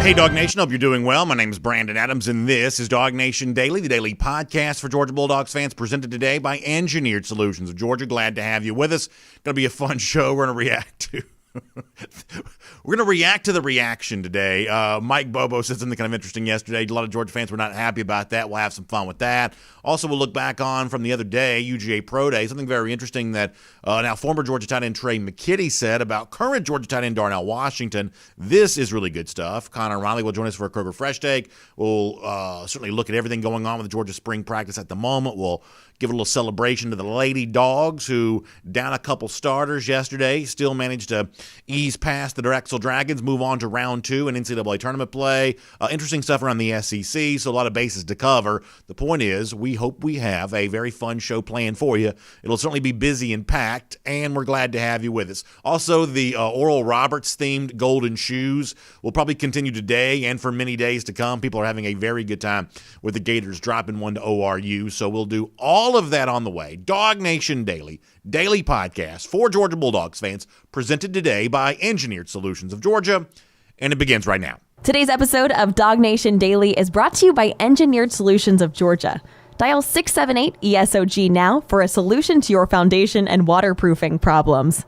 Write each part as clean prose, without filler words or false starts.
Hey, DawgNation, hope you're doing well. My name is Brandon Adams, and this is DawgNation Daily, the daily podcast for Georgia Bulldogs fans, presented today by Engineered Solutions of Georgia. Glad to have you with us. Going to be a fun show we're going to react to. We're going to react to the reaction today. Mike Bobo said something kind of interesting yesterday. A lot of Georgia fans were not happy about that. We'll have some fun with that. Also, we'll look back on from the other day, UGA Pro Day, something very interesting that now former Georgia tight end Trey Mckinney said about current Georgia tight end Darnell Washington. This is really good stuff. Connor Riley will join us for a Kroger Fresh Take. We'll certainly look at everything going on with the Georgia spring practice at the moment. We'll give a little celebration to the Lady Dogs, who down a couple starters yesterday, still managed to ease past the Drexel Dragons, move on to round 2 in NCAA tournament play. Interesting stuff around the SEC, so a lot of bases to cover. The point is, we hope we have a very fun show planned for you. It'll certainly be busy and packed, and we're glad to have you with us. Also, the Oral Roberts-themed golden shoes will probably continue today and for many days to come. People are having a very good time with the Gators dropping one to ORU, so we'll do all of that on the way. DawgNation Daily, daily podcast for Georgia Bulldogs fans, presented today by Engineered Solutions of Georgia, and it begins right now. Today's episode of DawgNation Daily is brought to you by Engineered Solutions of Georgia. Dial 678-ESOG now for a solution to your foundation and waterproofing problems.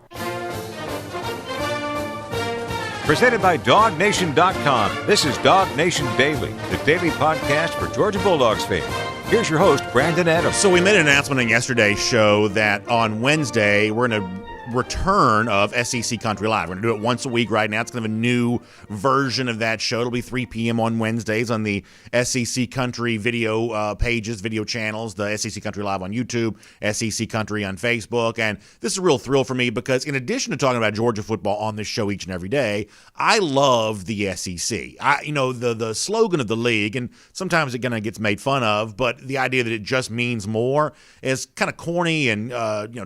Presented by DawgNation.com. This is DawgNation Daily, the daily podcast for Georgia Bulldogs fans. Here's your host, Brandon Adams. So we made an announcement in yesterday's show that on Wednesday we're going to return of SEC Country Live. We're going to do it once a week right now. It's kind of a new version of that show. It'll be 3 p.m. on Wednesdays on the SEC Country video pages, video channels, the SEC Country Live on YouTube, SEC Country on Facebook. And this is a real thrill for me because in addition to talking about Georgia football on this show each and every day, I love the SEC. The slogan of the league, and sometimes it kind of gets made fun of, but the idea that it just means more is kind of corny and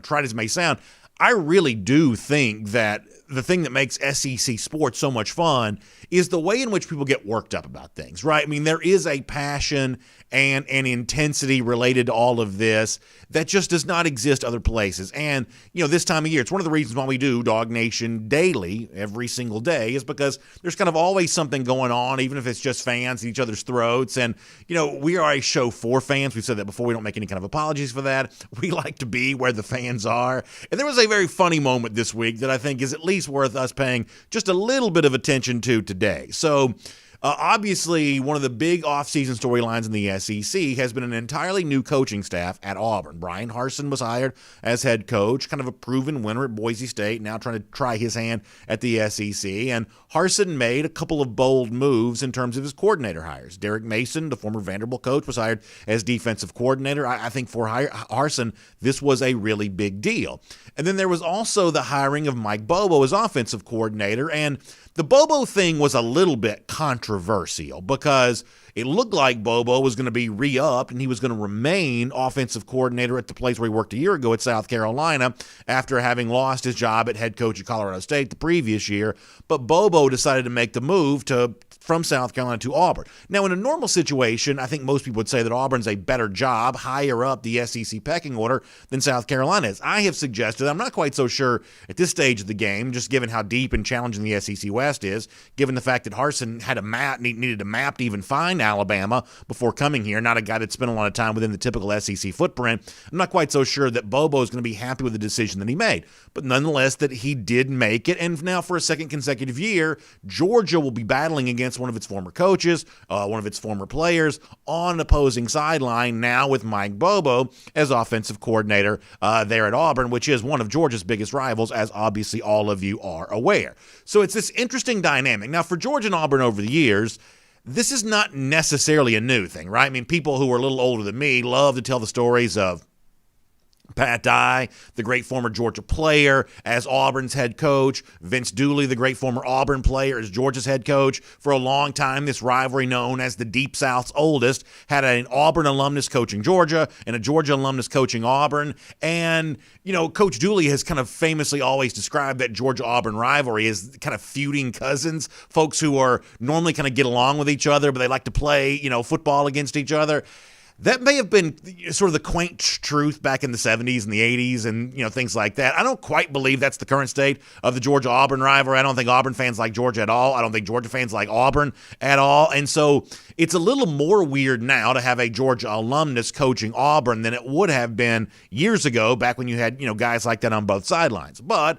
trite as it may sound. I really do think that the thing that makes SEC sports so much fun is the way in which people get worked up about things, right? I mean, there is a passion and an intensity related to all of this that just does not exist other places. And, this time of year, it's one of the reasons why we do DawgNation Daily every single day is because there's kind of always something going on, even if it's just fans at each other's throats. And, we are a show for fans. We've said that before. We don't make any kind of apologies for that. We like to be where the fans are. And there was a very funny moment this week that I think is at least worth us paying just a little bit of attention to today. So obviously, one of the big offseason storylines in the SEC has been an entirely new coaching staff at Auburn. Brian Harsin was hired as head coach, kind of a proven winner at Boise State, now trying to try his hand at the SEC. And Harsin made a couple of bold moves in terms of his coordinator hires. Derek Mason, the former Vanderbilt coach, was hired as defensive coordinator. I think for Harsin, this was a really big deal. And then there was also the hiring of Mike Bobo as offensive coordinator. And the Bobo thing was a little bit controversial because it looked like Bobo was going to be re-upped and he was going to remain offensive coordinator at the place where he worked a year ago at South Carolina after having lost his job at head coach at Colorado State the previous year. But Bobo decided to make the move from South Carolina to Auburn. Now, in a normal situation, I think most people would say that Auburn's a better job, higher up the SEC pecking order than South Carolina is. I have suggested, I'm not quite so sure at this stage of the game, just given how deep and challenging the SEC West is, given the fact that Harsin had needed a map to even find Alabama before coming here, not a guy that spent a lot of time within the typical SEC footprint. I'm not quite so sure that Bobo is going to be happy with the decision that he made, but nonetheless that he did make it, and now for a second consecutive year, Georgia will be battling against one of its former coaches, one of its former players on an opposing sideline now with Mike Bobo as offensive coordinator there at Auburn, which is one of Georgia's biggest rivals, as obviously all of you are aware. So it's this interesting dynamic. Now, for Georgia and Auburn over the years, this is not necessarily a new thing, right? I mean, people who are a little older than me love to tell the stories of Pat Dye, the great former Georgia player, as Auburn's head coach. Vince Dooley, the great former Auburn player, as Georgia's head coach. For a long time, this rivalry known as the Deep South's oldest had an Auburn alumnus coaching Georgia and a Georgia alumnus coaching Auburn. And, Coach Dooley has kind of famously always described that Georgia-Auburn rivalry as kind of feuding cousins, folks who are normally kind of get along with each other, but they like to play, football against each other. that may have been sort of the quaint truth back in the 70s and the 80s and, things like that. I don't quite believe that's the current state of the Georgia-Auburn rivalry. I don't think Auburn fans like Georgia at all. I don't think Georgia fans like Auburn at all. And so it's a little more weird now to have a Georgia alumnus coaching Auburn than it would have been years ago, back when you had, guys like that on both sidelines. But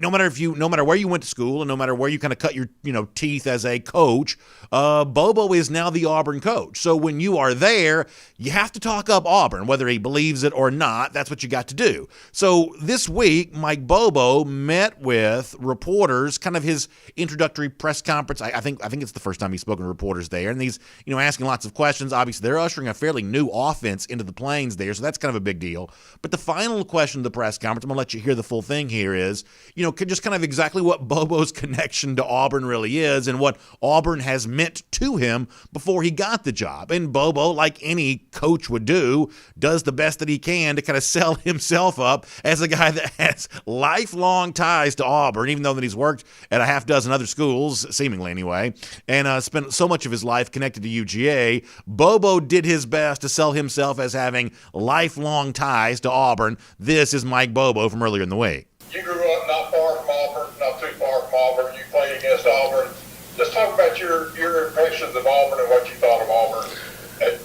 no matter where you went to school and no matter where you kind of cut your teeth as a coach, Bobo is now the Auburn coach. So when you are there, you have to talk up Auburn, whether he believes it or not. That's what you got to do. So this week, Mike Bobo met with reporters, kind of his introductory press conference. I think it's the first time he's spoken to reporters there, and he's asking lots of questions. Obviously, they're ushering a fairly new offense into the Plains there, so that's kind of a big deal. But the final question of the press conference, I'm gonna let you hear the full thing here, is just kind of exactly what Bobo's connection to Auburn really is and what Auburn has meant to him before he got the job. And Bobo, like any coach would do, does the best that he can to kind of sell himself up as a guy that has lifelong ties to Auburn, even though that he's worked at a half dozen other schools, seemingly anyway, and spent so much of his life connected to UGA. Bobo did his best to sell himself as having lifelong ties to Auburn. This is Mike Bobo from earlier in the week. You grew up not far from Auburn, not too far from Auburn. You played against Auburn. Just talk about your impressions of Auburn and what you thought of Auburn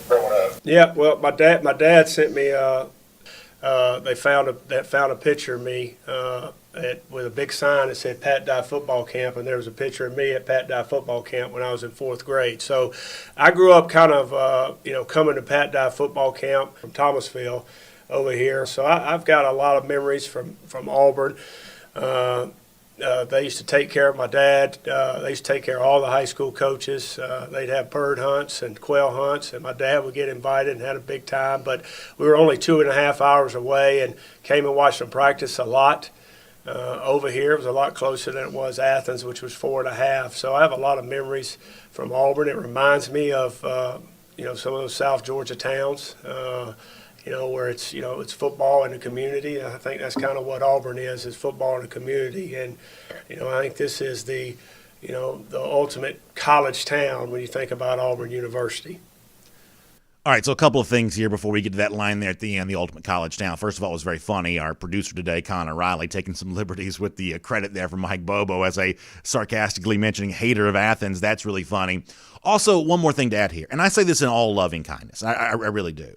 growing up. Yeah, well, my dad sent me. They found a picture of me with a big sign that said Pat Dye Football Camp, and there was a picture of me at Pat Dye Football Camp when I was in 4th grade. So I grew up kind of coming to Pat Dye Football Camp from Thomasville over here. So I've got a lot of memories from Auburn. They used to take care of my dad. They used to take care of all the high school coaches. They'd have bird hunts and quail hunts, and my dad would get invited and had a big time. But we were only 2.5 hours away and came and watched them practice a lot. Over here, it was a lot closer than it was Athens, which was 4.5. So I have a lot of memories from Auburn. It reminds me of some of those South Georgia towns. Where it's football in the community. I think that's kind of what Auburn is football in the community. And, I think this is the ultimate college town when you think about Auburn University. All right, so a couple of things here before we get to that line there at the end, the ultimate college town. First of all, it was very funny. Our producer today, Connor Riley, taking some liberties with the credit there from Mike Bobo as a sarcastically mentioning hater of Athens. That's really funny. Also, one more thing to add here, and I say this in all loving kindness. I really do.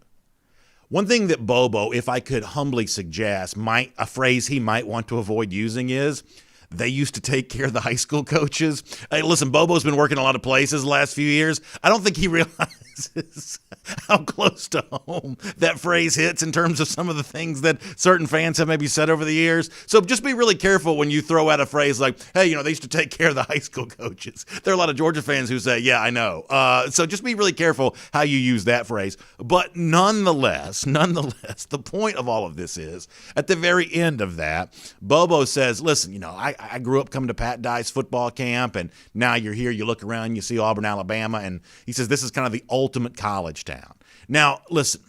One thing that Bobo, if I could humbly suggest, a phrase he might want to avoid using is, they used to take care of the high school coaches. Hey, listen, Bobo's been working a lot of places the last few years. I don't think he realizes how close to home that phrase hits in terms of some of the things that certain fans have maybe said over the years. So just be really careful when you throw out a phrase like, hey, they used to take care of the high school coaches. There are a lot of Georgia fans who say, yeah, I know. So just be really careful how you use that phrase. But nonetheless, the point of all of this is, at the very end of that, Bobo says, listen, I grew up coming to Pat Dye's football camp, and now you're here, you look around, you see Auburn, Alabama, and he says this is kind of the ultimate college town. Now, listen,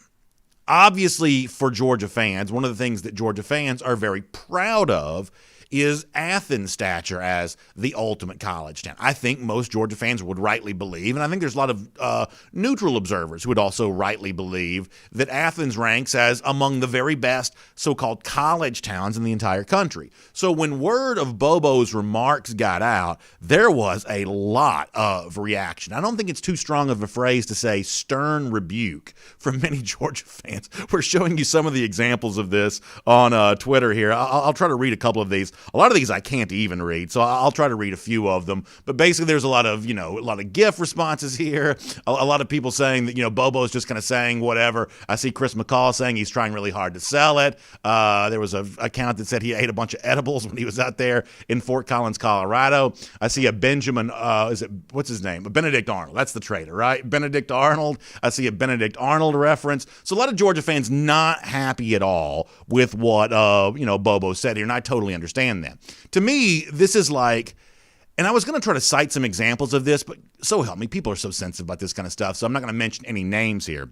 obviously for Georgia fans, one of the things that Georgia fans are very proud of is Athens' stature as the ultimate college town. I think most Georgia fans would rightly believe, and I think there's a lot of neutral observers who would also rightly believe, that Athens ranks as among the very best so-called college towns in the entire country. So when word of Bobo's remarks got out, there was a lot of reaction. I don't think it's too strong of a phrase to say stern rebuke from many Georgia fans. We're showing you some of the examples of this on Twitter here. I'll try to read a couple of these. A lot of these I can't even read, so I'll try to read a few of them. But basically, there's a lot of GIF responses here. A lot of people saying that Bobo's just kind of saying whatever. I see Chris McCall saying he's trying really hard to sell it. There was an account that said he ate a bunch of edibles when he was out there in Fort Collins, Colorado. I see a Benjamin. What's his name? Benedict Arnold. That's the trader, right? Benedict Arnold. I see a Benedict Arnold reference. So a lot of Georgia fans not happy at all with what Bobo said here, and I totally understand that. To me, this is like, and I was going to try to cite some examples of this, but so help me, people are so sensitive about this kind of stuff, so I'm not going to mention any names here.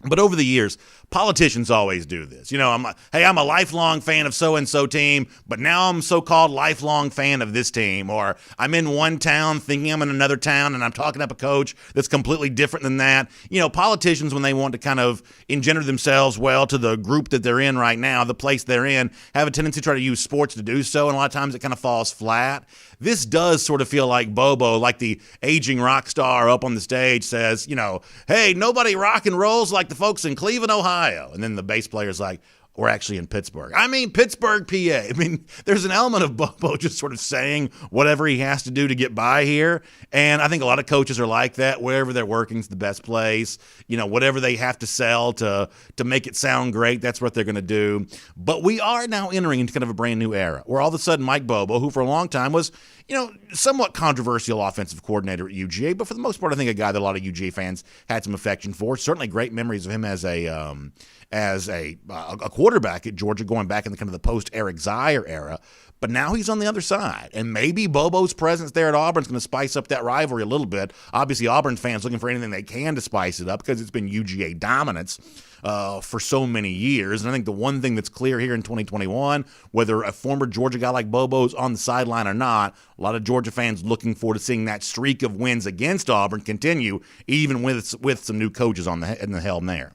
But over the years, politicians always do this. I'm a lifelong fan of so-and-so team, but now I'm so-called lifelong fan of this team. Or I'm in one town thinking I'm in another town, and I'm talking up a coach that's completely different than that. Politicians, when they want to kind of engender themselves well to the group that they're in right now, the place they're in, have a tendency to try to use sports to do so, and a lot of times it kind of falls flat. This does sort of feel like Bobo, like the aging rock star up on the stage says, hey, nobody rock and rolls like the folks in Cleveland, Ohio. And then the bass player's like, we're actually in Pittsburgh. Pittsburgh, PA. There's an element of Bobo just sort of saying whatever he has to do to get by here. And I think a lot of coaches are like that. Wherever they're working is the best place. Whatever they have to sell to make it sound great, that's what they're going to do. But we are now entering into kind of a brand new era where all of a sudden Mike Bobo, who for a long time was, somewhat controversial offensive coordinator at UGA, but for the most part, I think a guy that a lot of UGA fans had some affection for. Certainly great memories of him as a quarterback at Georgia, going back in the kind of the post-Eric Zier era. But now he's on the other side, and maybe Bobo's presence there at Auburn is going to spice up that rivalry a little bit. Obviously, Auburn fans looking for anything they can to spice it up because it's been UGA dominance for so many years. And I think the one thing that's clear here in 2021, whether a former Georgia guy like Bobo's on the sideline or not, a lot of Georgia fans looking forward to seeing that streak of wins against Auburn continue, even with some new coaches in the helm there.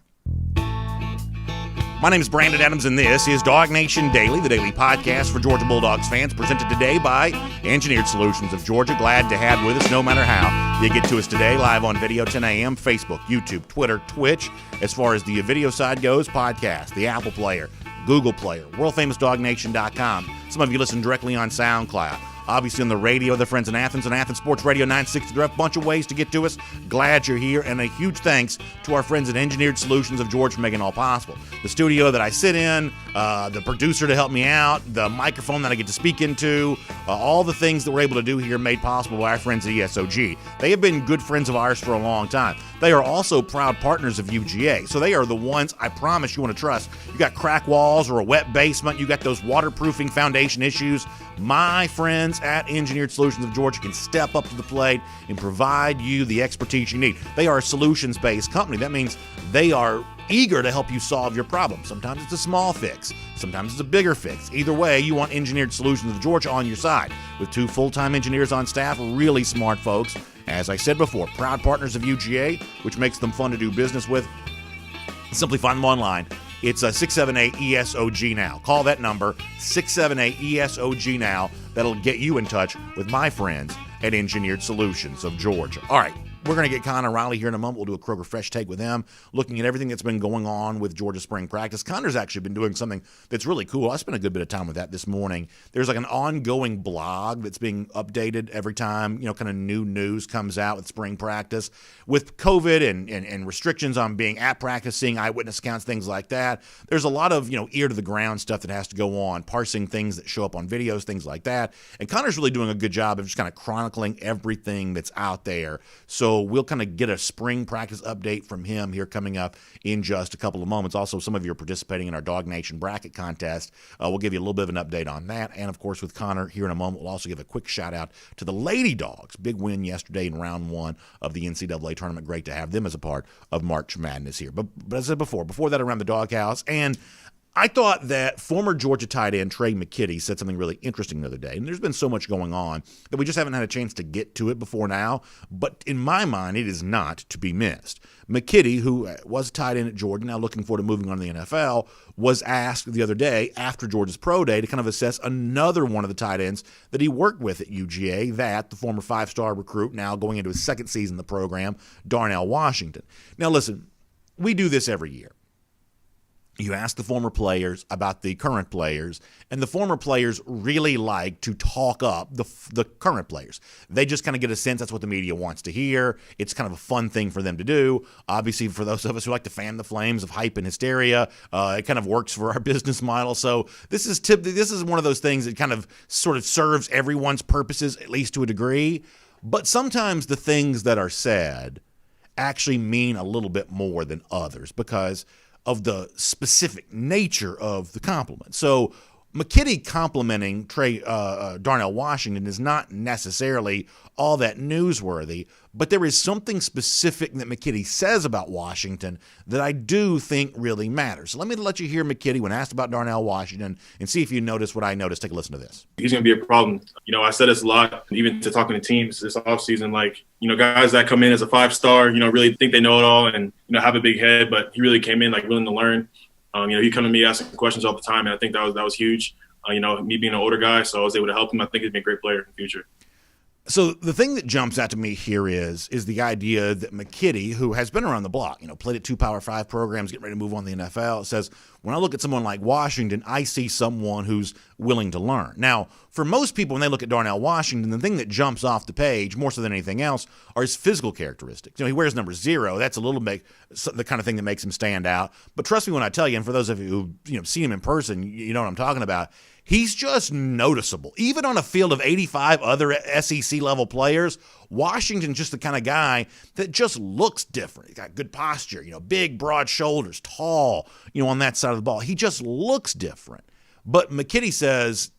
My name is Brandon Adams, and this is DawgNation Daily, the daily podcast for Georgia Bulldogs fans, presented today by Engineered Solutions of Georgia. Glad to have with us no matter how you get to us today, live on video, 10 a.m., Facebook, YouTube, Twitter, Twitch. As far as the video side goes, podcast, the Apple Player, Google Player, worldfamousdognation.com. Some of you listen directly on SoundCloud. Obviously on the radio, the friends in Athens, on Athens Sports Radio 960. There are a bunch of ways to get to us. Glad you're here, and a huge thanks to our friends at Engineered Solutions of Georgia for making it all possible. The studio that I sit in, the producer to help me out, the microphone that I get to speak into, all the things that we're able to do here made possible by our friends at ESOG. They have been good friends of ours for a long time. They are also proud partners of UGA, so they are the ones I promise you want to trust. You got crack walls or a wet basement, you got those waterproofing foundation issues. My friends at Engineered Solutions of Georgia can step up to the plate and provide you the expertise you need. They are a solutions-based company. That means they are eager to help you solve your problem. Sometimes it's a small fix. Sometimes it's a bigger fix. Either way, you want Engineered Solutions of Georgia on your side. With 2 full-time engineers on staff, really smart folks. As I said before, proud partners of UGA, which makes them fun to do business with. Simply find them online. It's 678-ESOG now. Call that number, 678-ESOG now. That'll get you in touch with my friends at Engineered Solutions of Georgia. All right, we're going to get Connor Riley here in a moment. We'll do a Kroger Fresh Take with him, looking at everything that's been going on with Georgia spring practice. Connor's actually been doing something that's really cool. I spent a good bit of time with that this morning. There's like an ongoing blog that's being updated every time, kind of new news comes out with spring practice. With COVID and restrictions on being at practice, seeing eyewitness accounts, things like that, there's a lot of, ear to the ground stuff that has to go on, parsing things that show up on videos, things like that. And Connor's really doing a good job of just kind of chronicling everything that's out there. So we'll kind of get a spring practice update from him here coming up in just a couple of moments. Also, some of you are participating in our DawgNation bracket contest. We'll give you a little bit of an update on that. And, of course, with Connor here in a moment, we'll also give a quick shout-out to the Lady Dogs. Big win yesterday in round 1 of the NCAA tournament. Great to have them as a part of March Madness here. But as I said before that around the doghouse, and I thought that former Georgia tight end Trey Mckinney said something really interesting the other day, and there's been so much going on that we just haven't had a chance to get to it before now, but in my mind, it is not to be missed. Mckinney, who was a tight end at Georgia, now looking forward to moving on to the NFL, was asked the other day after Georgia's pro day to kind of assess another one of the tight ends that he worked with at UGA, the former 5-star recruit, now going into his second season in the program, Darnell Washington. Now listen, we do this every year. You ask the former players about the current players, and the former players really like to talk up the current players. They just kind of get a sense that's what the media wants to hear. It's kind of a fun thing for them to do. Obviously, for those of us who like to fan the flames of hype and hysteria, it kind of works for our business model. So this is one of those things that kind of sort of serves everyone's purposes, at least to a degree. But sometimes the things that are said actually mean a little bit more than others because of the specific nature of the compliment. So McKinney complimenting Darnell Washington is not necessarily all that newsworthy, but there is something specific that McKinney says about Washington that I do think really matters. So let me let you hear McKinney when asked about Darnell Washington and see if you notice what I noticed. Take a listen to this. He's going to be a problem. I said this a lot, even to talking to teams this offseason, guys that come in as a 5-star, really think they know it all and, have a big head, but he really came in willing to learn. He come to me asking questions all the time, and I think that was huge. Me being an older guy, so I was able to help him. I think he'd be a great player in the future. So the thing that jumps out to me here is the idea that McKinney, who has been around the block, played at 2 Power 5 programs, getting ready to move on to the NFL, says, when I look at someone like Washington, I see someone who's willing to learn. Now, for most people, when they look at Darnell Washington, the thing that jumps off the page, more so than anything else, are his physical characteristics. He wears number 0. That's a little bit the kind of thing that makes him stand out. But trust me when I tell you, and for those of you who've seen him in person, you know what I'm talking about. He's just noticeable. Even on a field of 85 other SEC-level players, Washington's just the kind of guy that just looks different. He's got good posture, big, broad shoulders, tall, on that side of the ball. He just looks different. But McKinney says,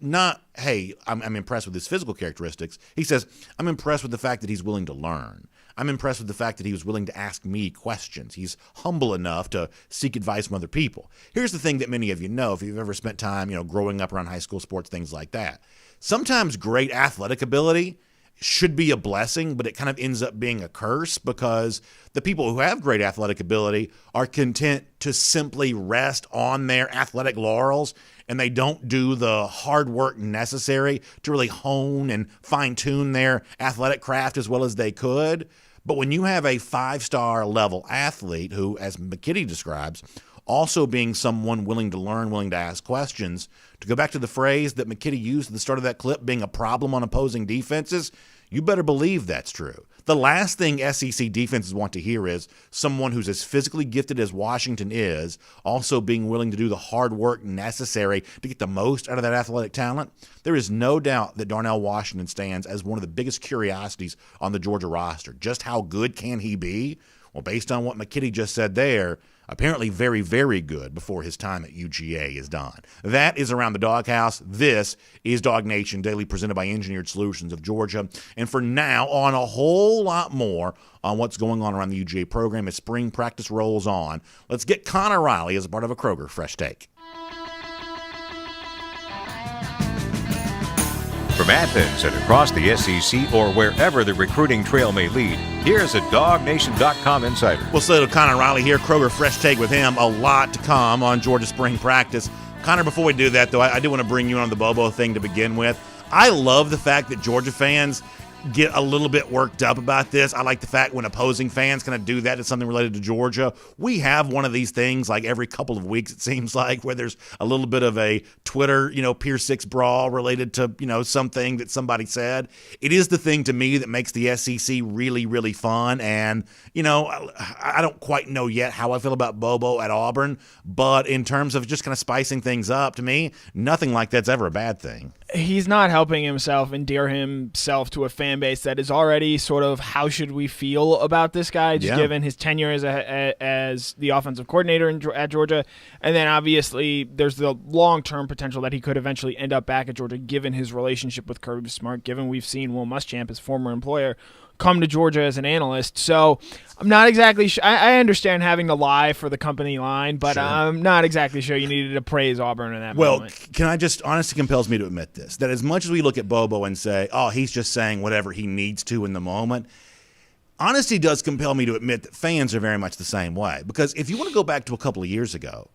hey, I'm impressed with his physical characteristics. He says, I'm impressed with the fact that he's willing to learn. I'm impressed with the fact that he was willing to ask me questions. He's humble enough to seek advice from other people. Here's the thing that many of you know if you've ever spent time, growing up around high school sports, things like that. Sometimes great athletic ability should be a blessing, but it kind of ends up being a curse because the people who have great athletic ability are content to simply rest on their athletic laurels, and they don't do the hard work necessary to really hone and fine-tune their athletic craft as well as they could. But when you have a 5-star level athlete who, as McKinney describes, also being someone willing to learn, willing to ask questions, to go back to the phrase that McKinney used at the start of that clip, being a problem on opposing defenses, you better believe that's true. The last thing SEC defenses want to hear is someone who's as physically gifted as Washington is, also being willing to do the hard work necessary to get the most out of that athletic talent. There is no doubt that Darnell Washington stands as one of the biggest curiosities on the Georgia roster. Just how good can he be? Well, based on what McKinney just said there, apparently very, very good before his time at UGA is done. That is Around the Doghouse. This is DawgNation Daily, presented by Engineered Solutions of Georgia. And for now, on a whole lot more on what's going on around the UGA program as spring practice rolls on, let's get Connor Riley as a part of a Kroger Fresh Take. From Athens and across the SEC or wherever the recruiting trail may lead, here's a DawgNation.com insider. We'll say to Connor Riley here, Kroger Fresh Take with him. A lot to come on Georgia spring practice. Connor, before we do that, though, I do want to bring you on the Bobo thing to begin with. I love the fact that Georgia fans get a little bit worked up about this. I like the fact when opposing fans kind of do that to something related to Georgia. We have one of these things like every couple of weeks, it seems like, where there's a little bit of a Twitter, Pier 6 brawl related to, something that somebody said. It is the thing to me that makes the SEC really, really fun. And, I don't quite know yet how I feel about Bobo at Auburn, but in terms of just kind of spicing things up, to me, nothing like that's ever a bad thing. He's not helping himself endear himself to a fan base that is already sort of how should we feel about this guy, just given his tenure as the offensive coordinator at Georgia. And then obviously there's the long-term potential that he could eventually end up back at Georgia given his relationship with Kirby Smart, given we've seen Will Muschamp, his former employer, come to Georgia as an analyst. So I'm not exactly sure. I understand having to lie for the company line, but I'm not exactly sure you needed to praise Auburn in that moment. Well, can I just, honesty compels me to admit this, that as much as we look at Bobo and say, oh, he's just saying whatever he needs to in the moment, honesty does compel me to admit that fans are very much the same way. Because if you want to go back to a couple of years ago,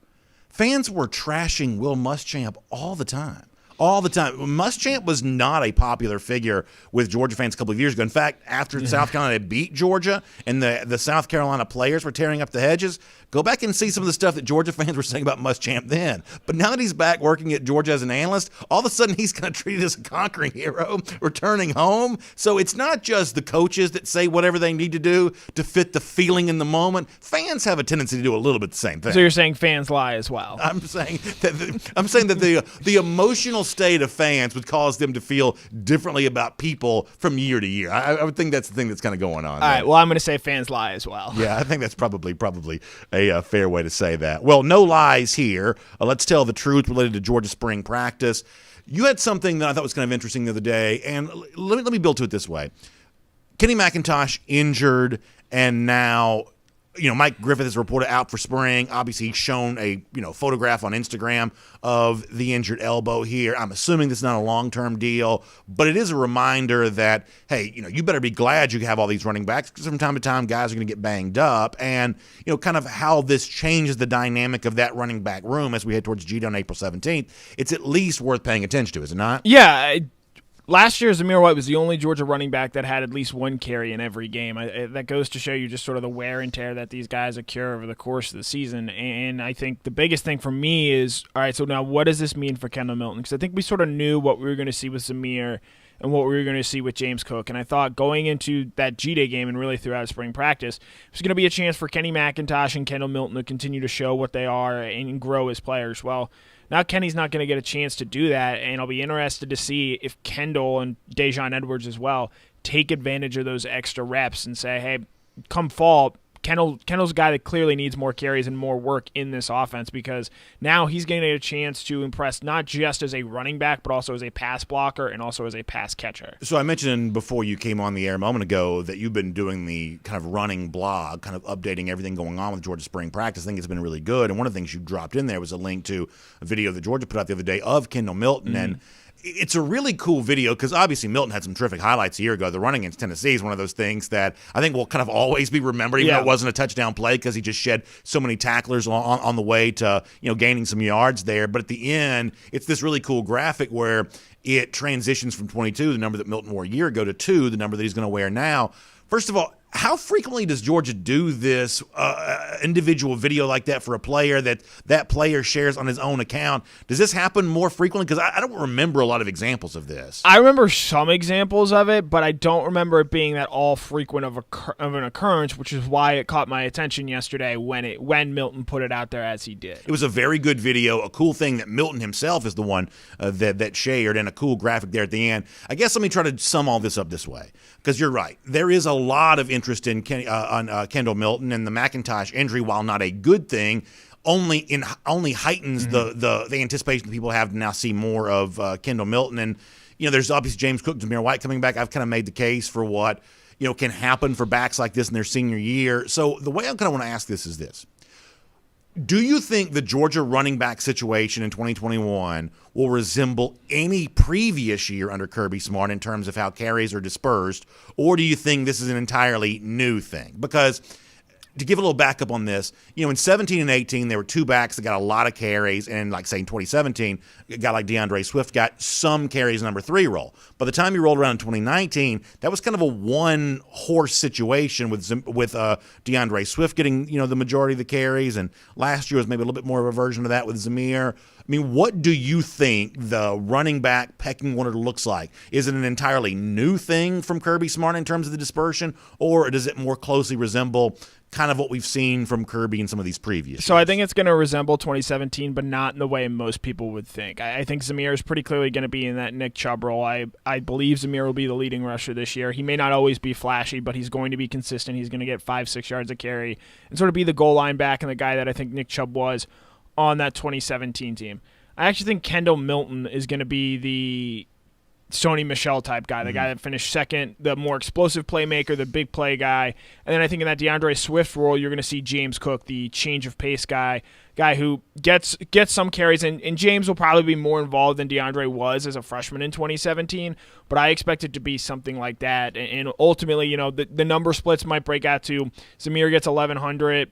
fans were trashing Will Muschamp all the time. All the time. Muschamp was not a popular figure with Georgia fans a couple of years ago. In fact, after South Carolina beat Georgia and the South Carolina players were tearing up the hedges, go back and see some of the stuff that Georgia fans were saying about Muschamp then. But now that he's back working at Georgia as an analyst, all of a sudden he's kind of treated as a conquering hero, returning home. So it's not just the coaches that say whatever they need to do to fit the feeling in the moment. Fans have a tendency to do a little bit the same thing. So you're saying fans lie as well? I'm saying that the emotional state of fans would cause them to feel differently about people from year to year. I would think that's the thing that's kind of going on. All right, well, I'm going to say fans lie as well. Yeah, I think that's probably a fair way to say that. Well, no lies here. Let's tell the truth related to Georgia spring practice. You had something that I thought was kind of interesting the other day, and let me build to it this way. Kenny McIntosh injured, and now Mike Griffith is reported out for spring. Obviously, he's shown a photograph on Instagram of the injured elbow here. I'm assuming this is not a long-term deal, but it is a reminder that, hey, you better be glad you have all these running backs, because from time to time guys are going to get banged up, and kind of how this changes the dynamic of that running back room as we head towards G-Day on April 17th. It's at least worth paying attention to, is it not? Yeah. Last year, Zamir White was the only Georgia running back that had at least one carry in every game. That goes to show you just sort of the wear and tear that these guys occur over the course of the season. And I think the biggest thing for me is, all right, so now what does this mean for Kendall Milton? Because I think we sort of knew what we were going to see with Zamir and what we were going to see with James Cook. And I thought going into that G-Day game and really throughout spring practice, it was going to be a chance for Kenny McIntosh and Kendall Milton to continue to show what they are and grow as players. Well, now Kenny's not going to get a chance to do that, and I'll be interested to see if Kendall and Dejon Edwards as well take advantage of those extra reps and say, hey, come fall, Kendall's a guy that clearly needs more carries and more work in this offense, because now he's getting a chance to impress not just as a running back, but also as a pass blocker and also as a pass catcher. So I mentioned before you came on the air a moment ago that you've been doing the kind of running blog, kind of updating everything going on with Georgia spring practice. I think it's been really good. And one of the things you dropped in there was a link to a video that Georgia put out the other day of Kendall Milton. And it's a really cool video because obviously Milton had some terrific highlights a year ago. The run against Tennessee is one of those things that I think will kind of always be remembered, even though it wasn't a touchdown play, because he just shed so many tacklers on the way to gaining some yards there. But at the end, it's this really cool graphic where it transitions from 22, the number that Milton wore a year ago, to 2, the number that he's going to wear now. First of all, how frequently does Georgia do this individual video like that for a player that player shares on his own account? Does this happen more frequently? Because I don't remember a lot of examples of this. I remember some examples of it, but I don't remember it being that all frequent of an occurrence, which is why it caught my attention yesterday when Milton put it out there as he did. It was a very good video, a cool thing that Milton himself is the one that shared, and a cool graphic there at the end. I guess let me try to sum all this up this way, because you're right. There is a lot of interest in Kendall Milton, and the McIntosh injury, while not a good thing, only heightens the anticipation that people have to now see more of Kendall Milton. And there's obviously James Cook, Zamir White coming back. I've kind of made the case for what can happen for backs like this in their senior year. So the way I kind of want to ask this is this: do you think the Georgia running back situation in 2021 will resemble any previous year under Kirby Smart in terms of how carries are dispersed, or do you think this is an entirely new thing? Because to give a little backup on this, in 17 and 18, there were two backs that got a lot of carries, and like say in 2017, a guy like DAndre Swift got some carries in number 3 role. By the time you rolled around in 2019, that was kind of a one-horse situation with DAndre Swift getting the majority of the carries, and last year was maybe a little bit more of a version of that with Zamir. I mean, what do you think the running back pecking order looks like? Is it an entirely new thing from Kirby Smart in terms of the dispersion, or does it more closely resemble kind of what we've seen from Kirby in some of these previous So years? I think it's going to resemble 2017, but not in the way most people would think. I think Zamir is pretty clearly going to be in that Nick Chubb role. I believe Zamir will be the leading rusher this year. He may not always be flashy, but he's going to be consistent. He's going to get 5-6 yards a carry and sort of be the goal line back and the guy that I think Nick Chubb was on that 2017 team. I actually think Kendall Milton is going to be the Sony Michel type guy, the guy that finished second, the more explosive playmaker, the big play guy. And then I think in that DAndre Swift role, you're going to see James Cook, the change of pace guy who gets some carries. And James will probably be more involved than DAndre was as a freshman in 2017. But I expect it to be something like that. And ultimately, the number splits might break out to Zamir gets 1,100.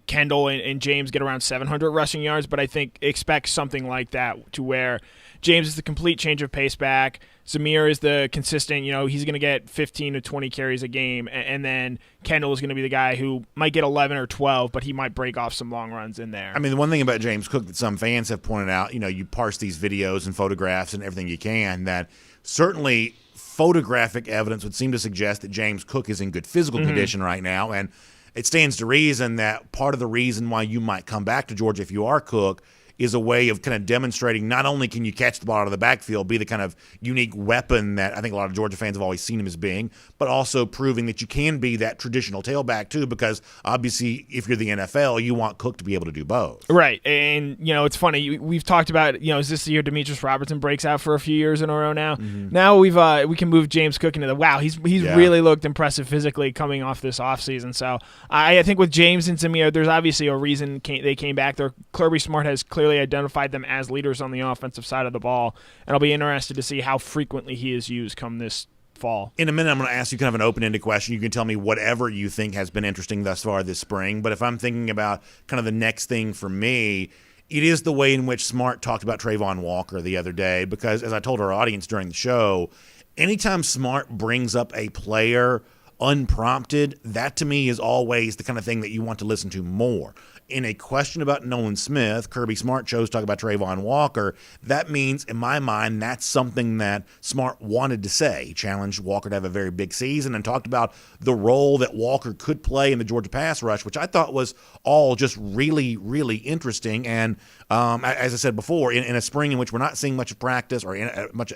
Kendall and James get around 700 rushing yards, but I think expect something like that, to where James is the complete change of pace back. Zamir is the consistent, he's going to get 15 to 20 carries a game, and then Kendall is going to be the guy who might get 11 or 12, but he might break off some long runs in there. I mean, the one thing about James Cook that some fans have pointed out, you parse these videos and photographs and everything you can, that certainly photographic evidence would seem to suggest that James Cook is in good physical condition right now, and it stands to reason that part of the reason why you might come back to Georgia if you are Cook is a way of kind of demonstrating not only can you catch the ball out of the backfield, be the kind of unique weapon that I think a lot of Georgia fans have always seen him as being, but also proving that you can be that traditional tailback too, because obviously if you're the NFL, you want Cook to be able to do both. Right. And, it's funny. We've talked about, is this the year Demetrius Robertson breaks out for a few years in a row now? Mm-hmm. Now we can move James Cook into he's really looked impressive physically coming off this offseason. So I think with James and Samir, there's obviously a reason they came back there. Kirby Smart has clearly identified them as leaders on the offensive side of the ball, and I'll be interested to see how frequently he is used come this fall. In a minute, I'm going to ask you kind of an open-ended question. You can tell me whatever you think has been interesting thus far this spring, but if I'm thinking about kind of the next thing for me, it is the way in which Smart talked about Trayvon Walker the other day, because as I told our audience during the show, anytime Smart brings up a player unprompted, that to me is always the kind of thing that you want to listen to more. In a question about Nolan Smith, Kirby Smart chose to talk about Trayvon Walker. That means, in my mind, that's something that Smart wanted to say. He challenged Walker to have a very big season and talked about the role that Walker could play in the Georgia pass rush, which I thought was all just really, really interesting. And as I said before, in a spring in which we're not seeing much of practice or much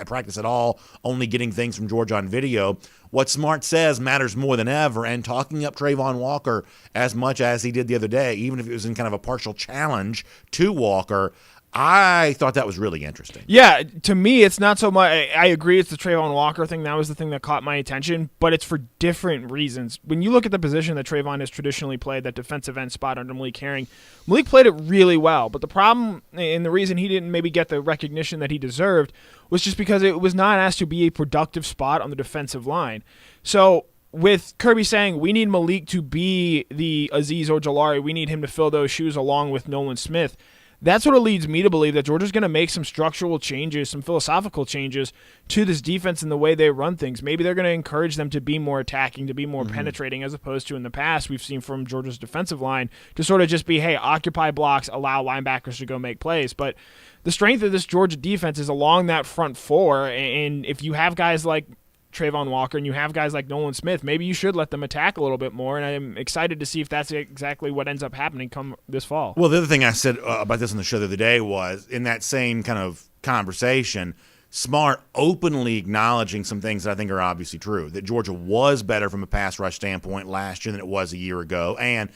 practice at all, only getting things from Georgia on video, what Smart says matters more than ever, and talking up Trayvon Walker as much as he did the other day, even if it was in kind of a partial challenge to Walker, I thought that was really interesting. Yeah, to me, it's not so much. I agree it's the Trayvon Walker thing. That was the thing that caught my attention, but it's for different reasons. When you look at the position that Trayvon has traditionally played, that defensive end spot under Malik Herring, Malik played it really well, but the problem and the reason he didn't maybe get the recognition that he deserved was just because it was not asked to be a productive spot on the defensive line. So with Kirby saying we need Malik to be the Azeez Ojulari, we need him to fill those shoes along with Nolan Smith, that sort of leads me to believe that Georgia's going to make some structural changes, some philosophical changes to this defense and the way they run things. Maybe they're going to encourage them to be more attacking, to be more penetrating, as opposed to in the past we've seen from Georgia's defensive line to sort of just be, hey, occupy blocks, allow linebackers to go make plays. But the strength of this Georgia defense is along that front four, and if you have guys like Trayvon Walker and you have guys like Nolan Smith, maybe you should let them attack a little bit more, and I'm excited to see if that's exactly what ends up happening come this fall. Well, the other thing I said about this on the show the other day was, in that same kind of conversation, Smart openly acknowledging some things that I think are obviously true, that Georgia was better from a pass rush standpoint last year than it was a year ago, and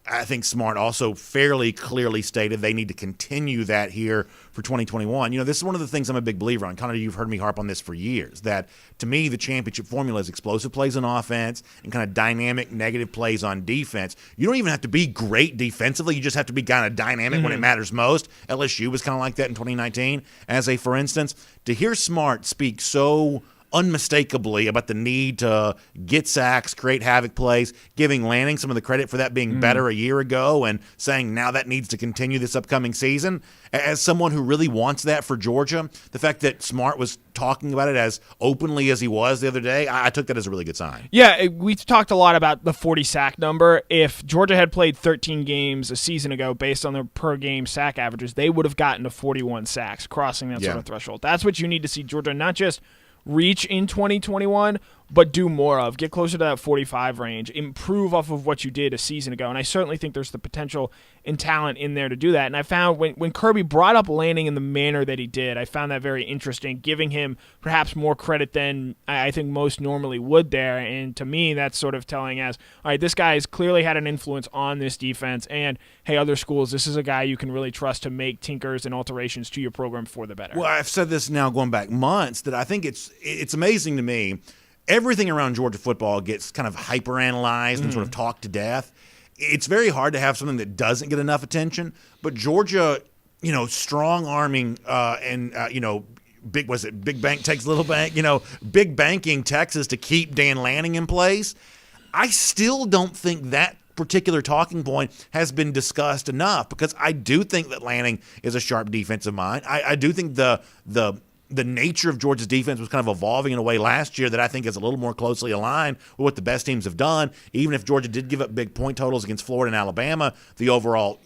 I think Smart also fairly clearly stated they need to continue that here for 2021. This is one of the things I'm a big believer on. Connor, you've heard me harp on this for years, that to me the championship formula is explosive plays on offense and kind of dynamic negative plays on defense. You don't even have to be great defensively. You just have to be kind of dynamic when it matters most. LSU was kind of like that in 2019. For instance, to hear Smart speak so unmistakably about the need to get sacks, create havoc plays, giving Lanning some of the credit for that being better a year ago and saying now that needs to continue this upcoming season. As someone who really wants that for Georgia, the fact that Smart was talking about it as openly as he was the other day, I took that as a really good sign. Yeah, we've talked a lot about the 40 sack number. If Georgia had played 13 games a season ago based on their per game sack averages, they would have gotten to 41 sacks, crossing that sort of threshold. That's what you need to see Georgia not just reach in 2021, but do more of. Get closer to that 45 range. Improve off of what you did a season ago. And I certainly think there's the potential and talent in there to do that. And I found when Kirby brought up Lanning in the manner that he did, I found that very interesting, giving him perhaps more credit than I think most normally would there. And to me, that's sort of telling us, all right, this guy has clearly had an influence on this defense. And, hey, other schools, this is a guy you can really trust to make tinkers and alterations to your program for the better. Well, I've said this now going back months, that I think it's amazing to me. Everything around Georgia football gets kind of hyper-analyzed and sort of talked to death. It's very hard to have something that doesn't get enough attention. But Georgia, strong-arming big bank takes little bank, big banking Texas to keep Dan Lanning in place. I still don't think that particular talking point has been discussed enough, because I do think that Lanning is a sharp defensive mind. I do think the nature of Georgia's defense was kind of evolving in a way last year that I think is a little more closely aligned with what the best teams have done. Even if Georgia did give up big point totals against Florida and Alabama, the overall,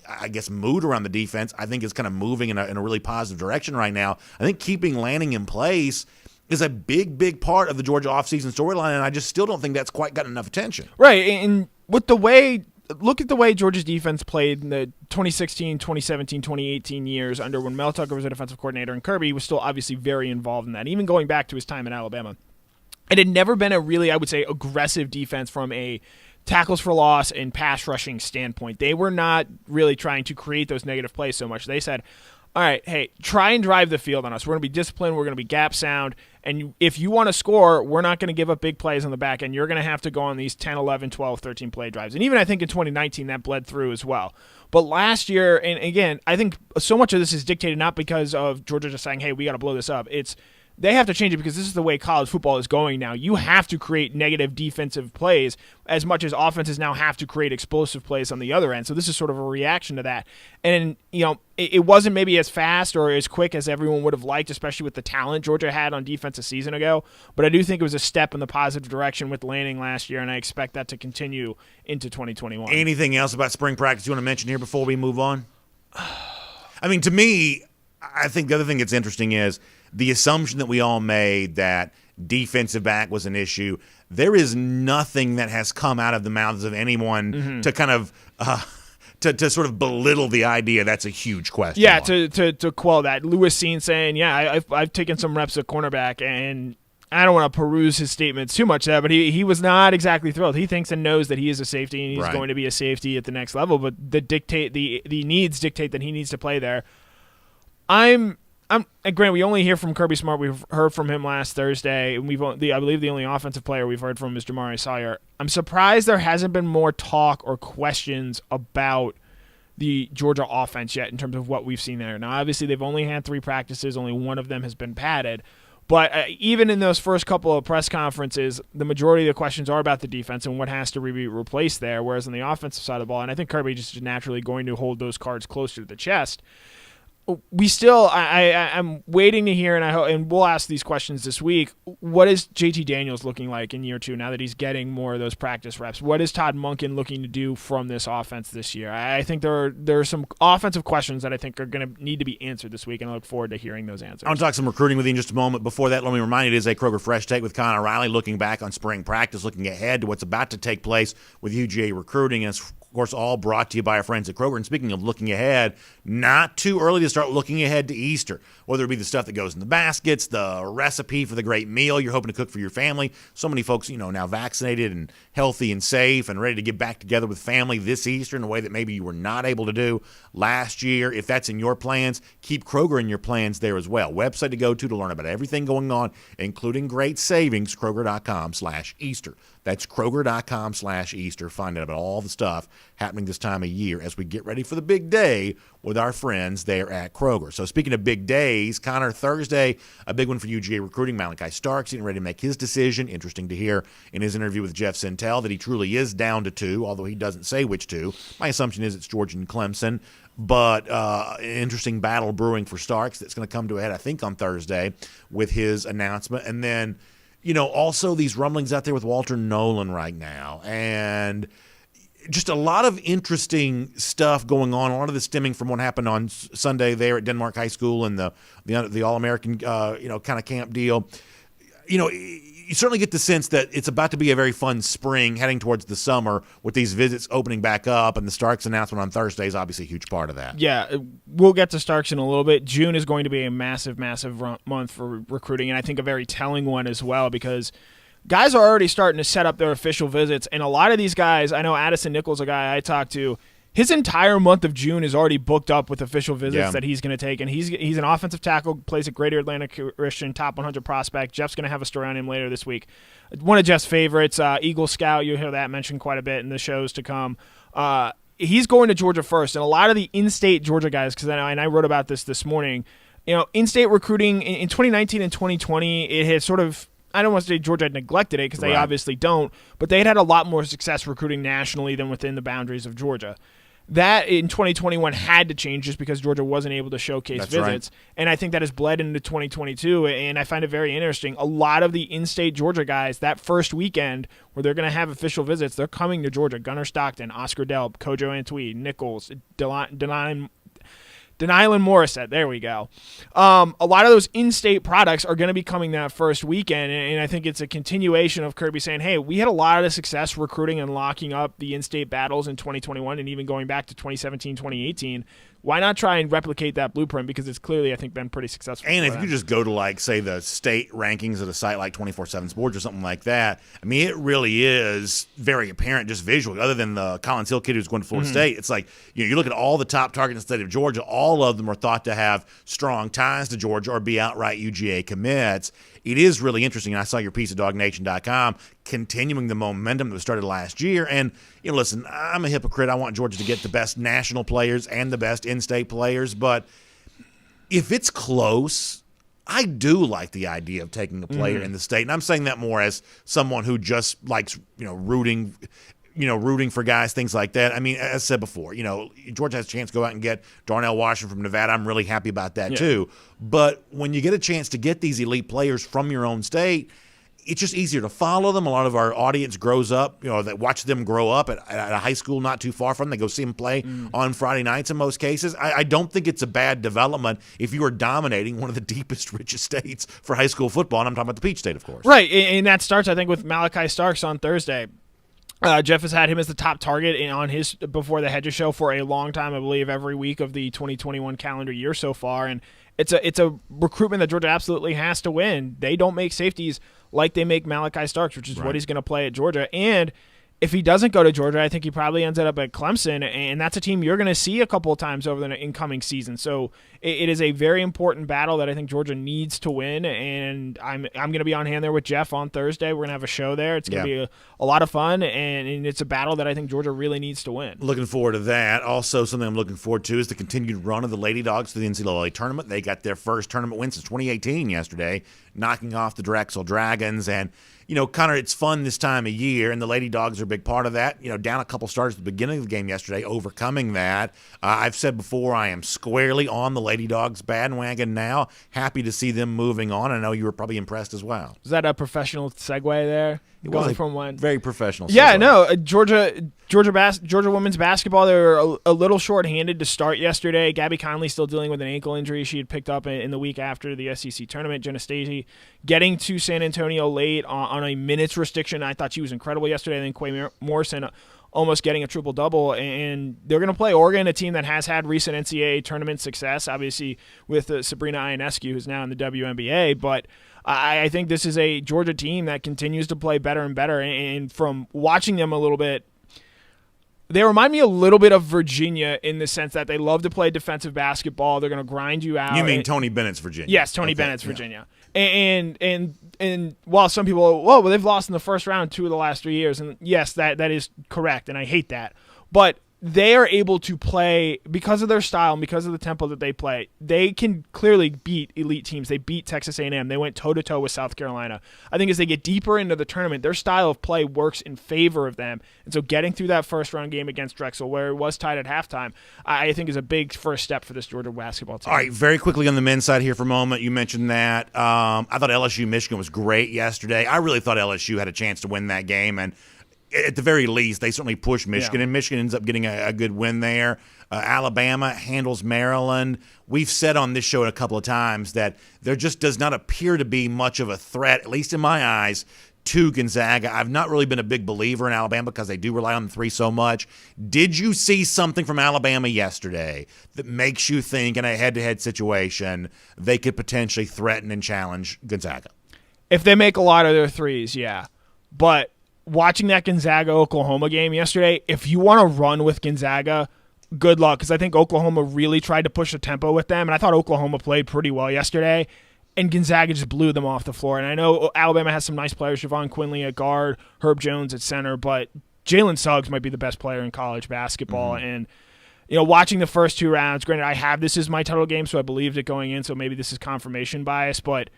mood around the defense, I think, is kind of moving in a really positive direction right now. I think keeping Lanning in place is a big, big part of the Georgia offseason storyline, and I just still don't think that's quite gotten enough attention. Right, and with the way look at the way Georgia's defense played in the 2016, 2017, 2018 years under when Mel Tucker was a defensive coordinator, and Kirby was still obviously very involved in that, even going back to his time in Alabama. It had never been a really, I would say, aggressive defense from a tackles for loss and pass rushing standpoint. They were not really trying to create those negative plays so much. They said, all right, hey, try and drive the field on us. We're going to be disciplined. We're going to be gap sound. And if you want to score, we're not going to give up big plays on the back end. You're going to have to go on these 10, 11, 12, 13 play drives. And even I think in 2019 that bled through as well. But last year, and again, I think so much of this is dictated not because of Georgia just saying, hey, we got to blow this up. It's they have to change it because this is the way college football is going now. You have to create negative defensive plays as much as offenses now have to create explosive plays on the other end. So this is sort of a reaction to that. And, it wasn't maybe as fast or as quick as everyone would have liked, especially with the talent Georgia had on defense a season ago. But I do think it was a step in the positive direction with Lanning last year, and I expect that to continue into 2021. Anything else about spring practice you want to mention here before we move on? I mean, to me, I think the other thing that's interesting is the assumption that we all made that defensive back was an issue. There is nothing that has come out of the mouths of anyone to kind of to sort of belittle the idea that's a huge question. Yeah, to quell that. Lewis Seen saying, yeah, I've taken some reps at cornerback, and I don't want to peruse his statements too much there, but he was not exactly thrilled. He thinks and knows that he is a safety and he's going to be a safety at the next level, but the needs dictate that he needs to play there. And Grant, we only hear from Kirby Smart. We've heard from him last Thursday, and I believe the only offensive player we've heard from is Jamari Sawyer. I'm surprised there hasn't been more talk or questions about the Georgia offense yet in terms of what we've seen there. Now, obviously, they've only had 3 practices. Only one of them has been padded. But even in those first couple of press conferences, the majority of the questions are about the defense and what has to be replaced there, whereas on the offensive side of the ball, and I think Kirby just is naturally going to hold those cards closer to the chest. We still, I'm waiting to hear, and we'll ask these questions this week. What is JT Daniels looking like in year 2 now that he's getting more of those practice reps? What is Todd Monken looking to do from this offense this year? I think there are some offensive questions that I think are going to need to be answered this week, and I look forward to hearing those answers. I want to talk some recruiting with you in just a moment. Before that, let me remind you, it is a Kroger Fresh Take with Connor Riley, looking back on spring practice, looking ahead to what's about to take place with UGA recruiting. And it's, of course, all brought to you by our friends at Kroger. And speaking of looking ahead, not too early to start looking ahead to Easter, whether it be the stuff that goes in the baskets, the recipe for the great meal you're hoping to cook for your family. So many folks, now vaccinated and healthy and safe and ready to get back together with family this Easter in a way that maybe you were not able to do last year. If that's in your plans, keep Kroger in your plans there as well. Website to go to learn about everything going on, including great savings, Kroger.com/Easter. That's Kroger.com/Easter. Find out about all the stuff happening this time of year as we get ready for the big day with our friends there at Kroger. So speaking of big days, Connor, Thursday, a big one for UGA recruiting. Malachi Starks getting ready to make his decision. Interesting to hear in his interview with Jeff Sintel that he truly is down to 2, although he doesn't say which 2. My assumption is it's Georgia and Clemson. But an interesting battle brewing for Starks that's going to come to a head, I think, on Thursday with his announcement. And then, also these rumblings out there with Walter Nolan right now. And just a lot of interesting stuff going on. A lot of this stemming from what happened on Sunday there at Denmark High School and the All-American, kind of camp deal. You certainly get the sense that it's about to be a very fun spring heading towards the summer with these visits opening back up, and the Starks announcement on Thursday is obviously a huge part of that. Yeah, we'll get to Starks in a little bit. June is going to be a massive, massive month for recruiting, and I think a very telling one as well because guys are already starting to set up their official visits, and a lot of these guys, I know Addison Nichols, a guy I talked to, his entire month of June is already booked up with official visits that he's going to take, and he's an offensive tackle, plays at Greater Atlanta Christian, top 100 prospect. Jeff's going to have a story on him later this week. One of Jeff's favorites, Eagle Scout, you'll hear that mentioned quite a bit in the shows to come. He's going to Georgia first, and a lot of the in-state Georgia guys, because I wrote about this morning, in-state recruiting in 2019 and 2020, it had sort of, I don't want to say Georgia had neglected it because they obviously don't, but they had a lot more success recruiting nationally than within the boundaries of Georgia. That in 2021 had to change just because Georgia wasn't able to showcase visits. And I think that has bled into 2022, and I find it very interesting. A lot of the in-state Georgia guys, that first weekend where they're going to have official visits, they're coming to Georgia. Gunnar Stockton, Oscar Delp, Kojo Antwi, Nichols, Denylin Morissette, there we go. A lot of those in-state products are going to be coming that first weekend, and I think it's a continuation of Kirby saying, hey, we had a lot of success recruiting and locking up the in-state battles in 2021 and even going back to 2017, 2018. Why not try and replicate that blueprint? Because it's clearly, I think, been pretty successful. And if you just go to, like, say, the state rankings at a site like 24/7 Sports or something like that, I mean, it really is very apparent just visually. Other than the Collins Hill kid who's going to Florida State, it's like, you look at all the top targets in the state of Georgia, all of them are thought to have strong ties to Georgia or be outright UGA commits. It is really interesting. I saw your piece at DawgNation.com continuing the momentum that was started last year. And, listen, I'm a hypocrite. I want Georgia to get the best national players and the best in-state players. But if it's close, I do like the idea of taking a player in the state. And I'm saying that more as someone who just likes, rooting for guys, things like that. I mean, as I said before, Georgia has a chance to go out and get Darnell Washington from Nevada. I'm really happy about that too. But when you get a chance to get these elite players from your own state, it's just easier to follow them. A lot of our audience grows up, that watch them grow up at a high school not too far from them. They go see them play on Friday nights in most cases. I don't think it's a bad development if you are dominating one of the deepest, richest states for high school football, and I'm talking about the Peach State, of course. Right, and that starts, I think, with Malachi Starks on Thursday. Jeff has had him as the top target on his Before the Hedges show for a long time, I believe, every week of the 2021 calendar year so far. And it's a recruitment that Georgia absolutely has to win. They don't make safeties like they make Malachi Starks, which is what he's going to play at Georgia. And if he doesn't go to Georgia, I think he probably ends up at Clemson, and that's a team you're going to see a couple of times over the incoming season. So it is a very important battle that I think Georgia needs to win, and I'm going to be on hand there with Jeff on Thursday. We're going to have a show there. It's going to be a lot of fun, and it's a battle that I think Georgia really needs to win. Looking forward to that. Also, something I'm looking forward to is the continued run of the Lady Dogs to the NCAA tournament. They got their first tournament win since 2018 yesterday, knocking off the Drexel Dragons, and Connor, it's fun this time of year, and the Lady Dogs are a big part of that. Down a couple starters at the beginning of the game yesterday, overcoming that. I've said before, I am squarely on the Lady Dogs bandwagon now. Happy to see them moving on. I know you were probably impressed as well. Is that a professional segue there? It was from one very professional segue. Yeah, no, Georgia women's basketball, they were a little short-handed to start yesterday. Gabby Conley still dealing with an ankle injury she had picked up in the week after the SEC tournament. Jenna Stacey getting to San Antonio late on a minutes restriction. I thought she was incredible yesterday. I think Quay Morrison almost getting a triple-double. And they're going to play Oregon, a team that has had recent NCAA tournament success, obviously with Sabrina Ionescu, who's now in the WNBA. But I think this is a Georgia team that continues to play better and better. And from watching them a little bit, they remind me a little bit of Virginia in the sense that they love to play defensive basketball. They're going to grind you out. You mean Tony Bennett's Virginia? Yes, Tony Bennett's Virginia. And while some people, they've lost in the first round 2 of the last 3 years, and yes, that is correct, and I hate that. But they are able to play, because of their style and because of the tempo that they play, they can clearly beat elite teams. They beat Texas A&M. They went toe-to-toe with South Carolina. I think as they get deeper into the tournament, their style of play works in favor of them. And so getting through that first-round game against Drexel, where it was tied at halftime, I think is a big first step for this Georgia basketball team. All right, very quickly on the men's side here for a moment. You mentioned that. I thought LSU-Michigan was great yesterday. I really thought LSU had a chance to win that game, and at the very least, they certainly pushed Michigan, and Michigan ends up getting a good win there. Alabama handles Maryland. We've said on this show a couple of times that there just does not appear to be much of a threat, at least in my eyes, to Gonzaga. I've not really been a big believer in Alabama because they do rely on the three so much. Did you see something from Alabama yesterday that makes you think in a head-to-head situation they could potentially threaten and challenge Gonzaga? If they make a lot of their threes, yeah. But watching that Gonzaga-Oklahoma game yesterday, if you want to run with Gonzaga, good luck, because I think Oklahoma really tried to push the tempo with them, and I thought Oklahoma played pretty well yesterday, and Gonzaga just blew them off the floor. And I know Alabama has some nice players, Javon Quinley at guard, Herb Jones at center, but Jalen Suggs might be the best player in college basketball. And watching the first 2 rounds, granted, I have this as my title game, so I believed it going in, so maybe this is confirmation bias, but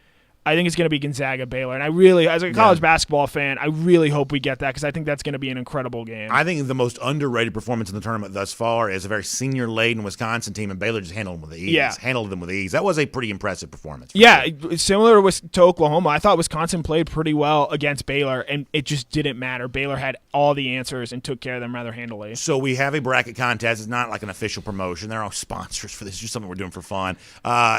I think it's going to be Gonzaga Baylor, and I really, as a college basketball fan, I really hope we get that because I think that's going to be an incredible game. I think the most underrated performance in the tournament thus far is a very senior-laden Wisconsin team, and Baylor just handled them with ease. Yeah. Handled them with ease. That was a pretty impressive performance. Yeah, similar to Oklahoma. I thought Wisconsin played pretty well against Baylor, and it just didn't matter. Baylor had all the answers and took care of them rather handily. So we have a bracket contest. It's not like an official promotion. There are sponsors for this. It's just something we're doing for fun.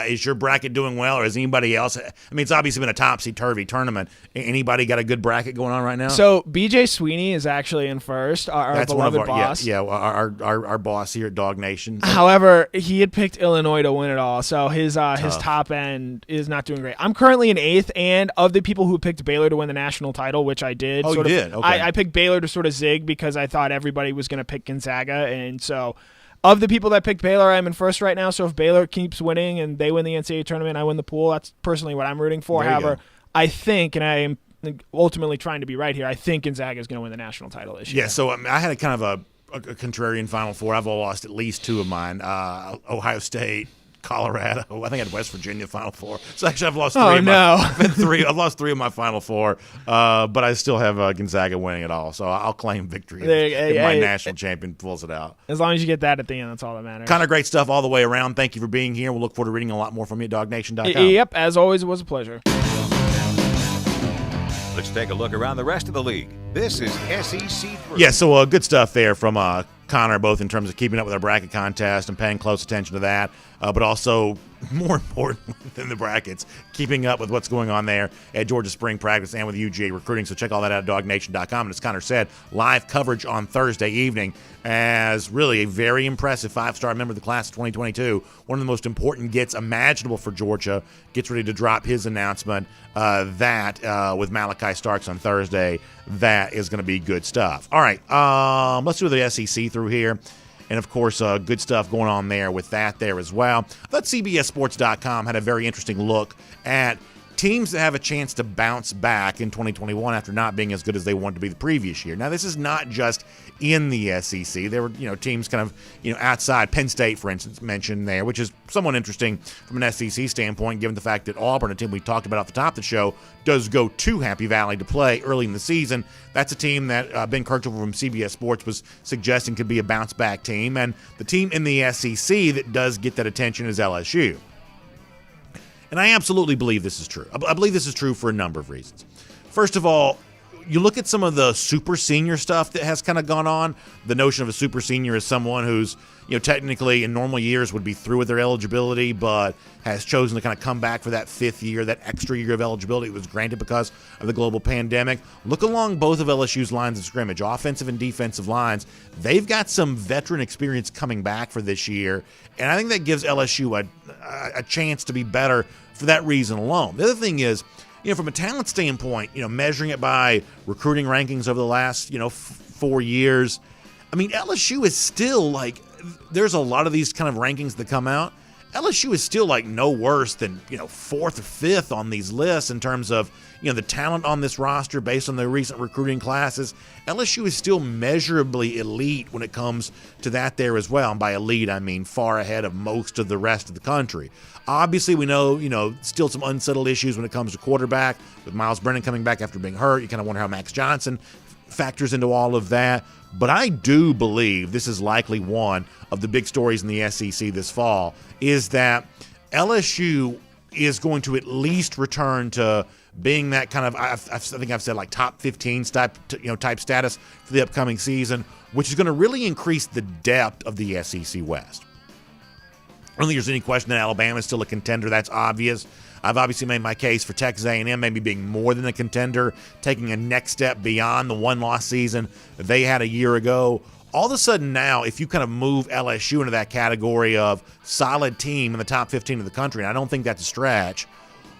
Is your bracket doing well, or is anybody else? I mean, it's obviously been a topsy-turvy tournament. Anybody got a good bracket going on right now? So BJ Sweeney is actually in first, our beloved boss. Yeah, our boss here at DawgNation. However, he had picked Illinois to win it all, so his top end is not doing great. I'm currently in 8th, and of the people who picked Baylor to win the national title, which I did. Oh, you did? Okay. I picked Baylor to sort of zig because I thought everybody was going to pick Gonzaga, and so of the people that picked Baylor, I'm in first right now. So if Baylor keeps winning and they win the NCAA tournament, I win the pool. That's personally what I'm rooting for. However, I think, and I am ultimately trying to be right here, I think Gonzaga is going to win the national title this year. Yeah, so I had a kind of a contrarian Final Four. I've lost at least 2 of mine. Ohio State, Colorado. I think I had West Virginia Final Four. So actually, I've lost 3. I've lost 3 of my Final Four, but I still have Gonzaga winning it all. So I'll claim victory if my national champion pulls it out. As long as you get that at the end, that's all that matters. Kind of great stuff all the way around. Thank you for being here. We'll look forward to reading a lot more from you at DawgNation.com. Yep, as always, it was a pleasure. Let's take a look around the rest of the league. This is SEC 3. Yeah, so good stuff there from Connor, both in terms of keeping up with our bracket contest and paying close attention to that, but also, more importantly than the brackets, keeping up with what's going on there at Georgia Spring Practice and with UGA recruiting. So check all that out at DawgNation.com. And as Connor said, live coverage on Thursday evening as really a very impressive 5-star member of the class of 2022. One of the most important gets imaginable for Georgia. Gets ready to drop his announcement with Malachi Starks on Thursday. That is going to be good stuff. All right, let's do the SEC through here. And, of course, good stuff going on there with that there as well. I thought CBSSports.com had a very interesting look at teams that have a chance to bounce back in 2021 after not being as good as they wanted to be the previous year. Now, this is not just in the SEC. There were, teams kind of, outside. Penn State, for instance, mentioned there, which is somewhat interesting from an SEC standpoint, given the fact that Auburn, a team we talked about off the top of the show, does go to Happy Valley to play early in the season. That's a team that Ben Kirchhoff from CBS Sports was suggesting could be a bounce-back team. And the team in the SEC that does get that attention is LSU. And I absolutely believe this is true. I believe this is true for a number of reasons. First of all, you look at some of the super senior stuff that has kind of gone on. The notion of a super senior is someone who's, technically in normal years would be through with their eligibility, but has chosen to kind of come back for that 5th year, that extra year of eligibility that was granted because of the global pandemic. Look along both of LSU's lines of scrimmage, offensive and defensive lines. They've got some veteran experience coming back for this year, and I think that gives LSU a chance to be better for that reason alone. The other thing is, from a talent standpoint, measuring it by recruiting rankings over the last, 4 years, I mean, LSU is still there's a lot of these kind of rankings that come out. LSU is still no worse than, 4th or 5th on these lists in terms of, the talent on this roster based on the recent recruiting classes. LSU is still measurably elite when it comes to that there as well. And by elite, I mean far ahead of most of the rest of the country. Obviously, we know, still some unsettled issues when it comes to quarterback. With Miles Brennan coming back after being hurt, you kind of wonder how Max Johnson factors into all of that. But I do believe this is likely one of the big stories in the SEC this fall, is that LSU is going to at least return to being that kind of, I think I've said top 15 type status for the upcoming season, which is going to really increase the depth of the SEC West. I don't think there's any question that Alabama is still a contender. That's obvious. I've obviously made my case for Texas A&M maybe being more than a contender, taking a next step beyond the one-loss season that they had a year ago. All of a sudden now, if you kind of move LSU into that category of solid team in the top 15 of the country, and I don't think that's a stretch,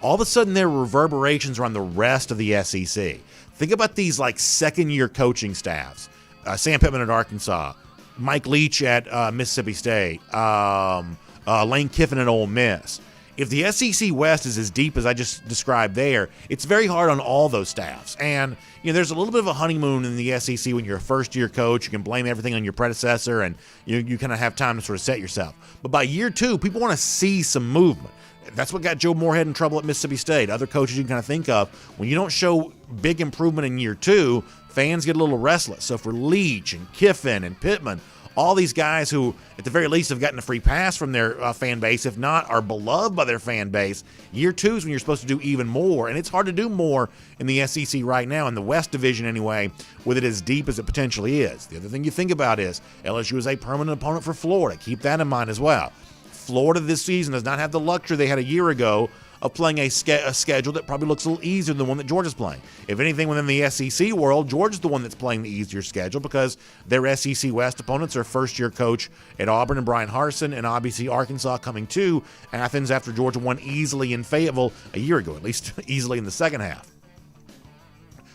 all of a sudden there are reverberations around the rest of the SEC. Think about these second-year coaching staffs. Sam Pittman at Arkansas, Mike Leach at Mississippi State, Lane Kiffin at Ole Miss. If the SEC West is as deep as I just described there, it's very hard on all those staffs. And, there's a little bit of a honeymoon in the SEC when you're a first-year coach. You can blame everything on your predecessor, and you kind of have time to sort of set yourself. But by year 2, people want to see some movement. That's what got Joe Moorhead in trouble at Mississippi State. Other coaches you can kind of think of. When you don't show big improvement in year 2, fans get a little restless. So for Leach and Kiffin and Pittman, all these guys who, at the very least, have gotten a free pass from their fan base, if not are beloved by their fan base, year 2 is when you're supposed to do even more. And it's hard to do more in the SEC right now, in the West Division anyway, with it as deep as it potentially is. The other thing you think about is LSU is a permanent opponent for Florida. Keep that in mind as well. Florida this season does not have the luxury they had a year ago of playing a schedule that probably looks a little easier than the one that Georgia's playing. If anything, within the SEC world, Georgia's the one that's playing the easier schedule because their SEC West opponents are first-year coach at Auburn and Brian Harsin, and obviously Arkansas coming to Athens after Georgia won easily in Fayetteville a year ago, at least easily in the second half.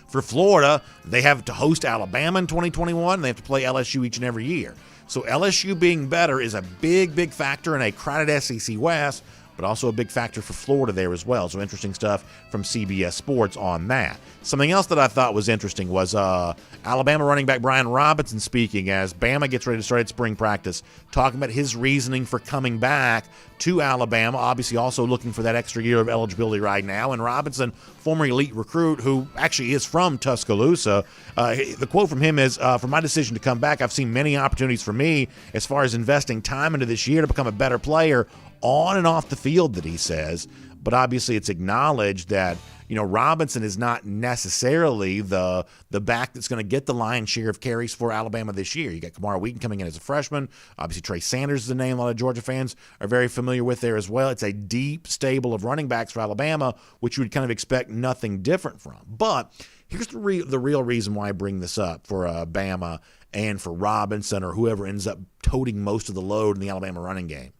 For Florida, they have to host Alabama in 2021. They have to play LSU each and every year. So LSU being better is a big, big factor in a crowded SEC West, but also a big factor for Florida there as well. So interesting stuff from CBS Sports on that. Something else that I thought was interesting was Alabama running back Brian Robinson speaking as Bama gets ready to start its spring practice, talking about his reasoning for coming back to Alabama, obviously also looking for that extra year of eligibility right now. And Robinson, former elite recruit who actually is from Tuscaloosa, the quote from him is, for my decision to come back, I've seen many opportunities for me as far as investing time into this year to become a better player on and off the field, that he says. But obviously it's acknowledged that, Robinson is not necessarily the back that's going to get the lion's share of carries for Alabama this year. You got Kamara Wheaton coming in as a freshman. Obviously Trey Sanders is a name a lot of Georgia fans are very familiar with there as well. It's a deep stable of running backs for Alabama, which you would kind of expect nothing different from. But here's the real reason why I bring this up for Bama and for Robinson or whoever ends up toting most of the load in the Alabama running game.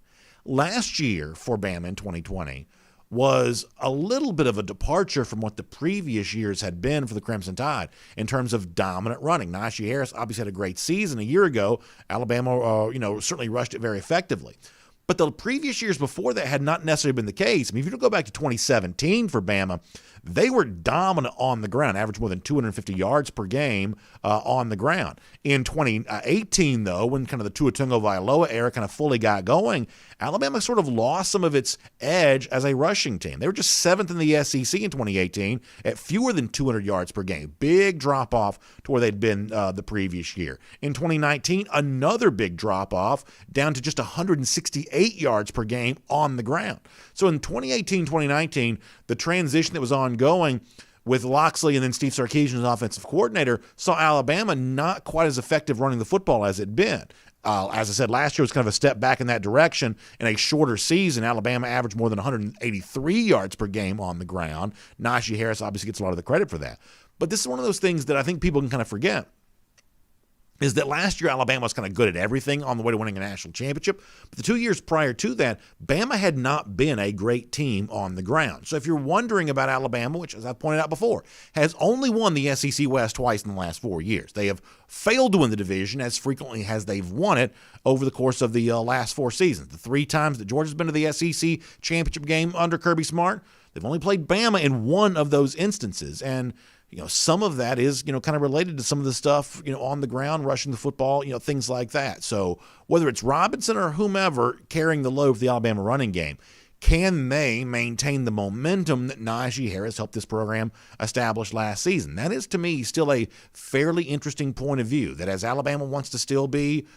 Last year for Bama in 2020 was a little bit of a departure from what the previous years had been for the Crimson Tide in terms of dominant running. Najee Harris obviously had a great season a year ago. Alabama, certainly rushed it very effectively. But the previous years before that had not necessarily been the case. I mean, if you go back to 2017 for Bama, they were dominant on the ground, averaged more than 250 yards per game on the ground. In 2018, though, when kind of the Tua Tagovailoa era kind of fully got going, Alabama sort of lost some of its edge as a rushing team. They were just 7th in the SEC in 2018 at fewer than 200 yards per game. Big drop-off to where they'd been the previous year. In 2019, another big drop-off down to just 168 yards per game on the ground. So in 2018-2019, the transition that was ongoing with Loxley and then Steve Sarkisian as offensive coordinator saw Alabama not quite as effective running the football as it'd been. As I said, last year was kind of a step back in that direction. In a shorter season, Alabama averaged more than 183 yards per game on the ground. Najee Harris obviously gets a lot of the credit for that. But this is one of those things that I think people can kind of forget, is that last year Alabama was kind of good at everything on the way to winning a national championship. But the 2 years prior to that, Bama had not been a great team on the ground. So if you're wondering about Alabama, which, as I've pointed out before, has only won the SEC West twice in the last 4 years. They have failed to win the division as frequently as they've won it over the course of the last 4 seasons. The 3 times that Georgia's been to the SEC championship game under Kirby Smart, they've only played Bama in one of those instances. And some of that is, kind of related to some of the stuff, on the ground, rushing the football, things like that. So whether it's Robinson or whomever carrying the load for the Alabama running game, can they maintain the momentum that Najee Harris helped this program establish last season? That is, to me, still a fairly interesting point of view, that as Alabama wants to still be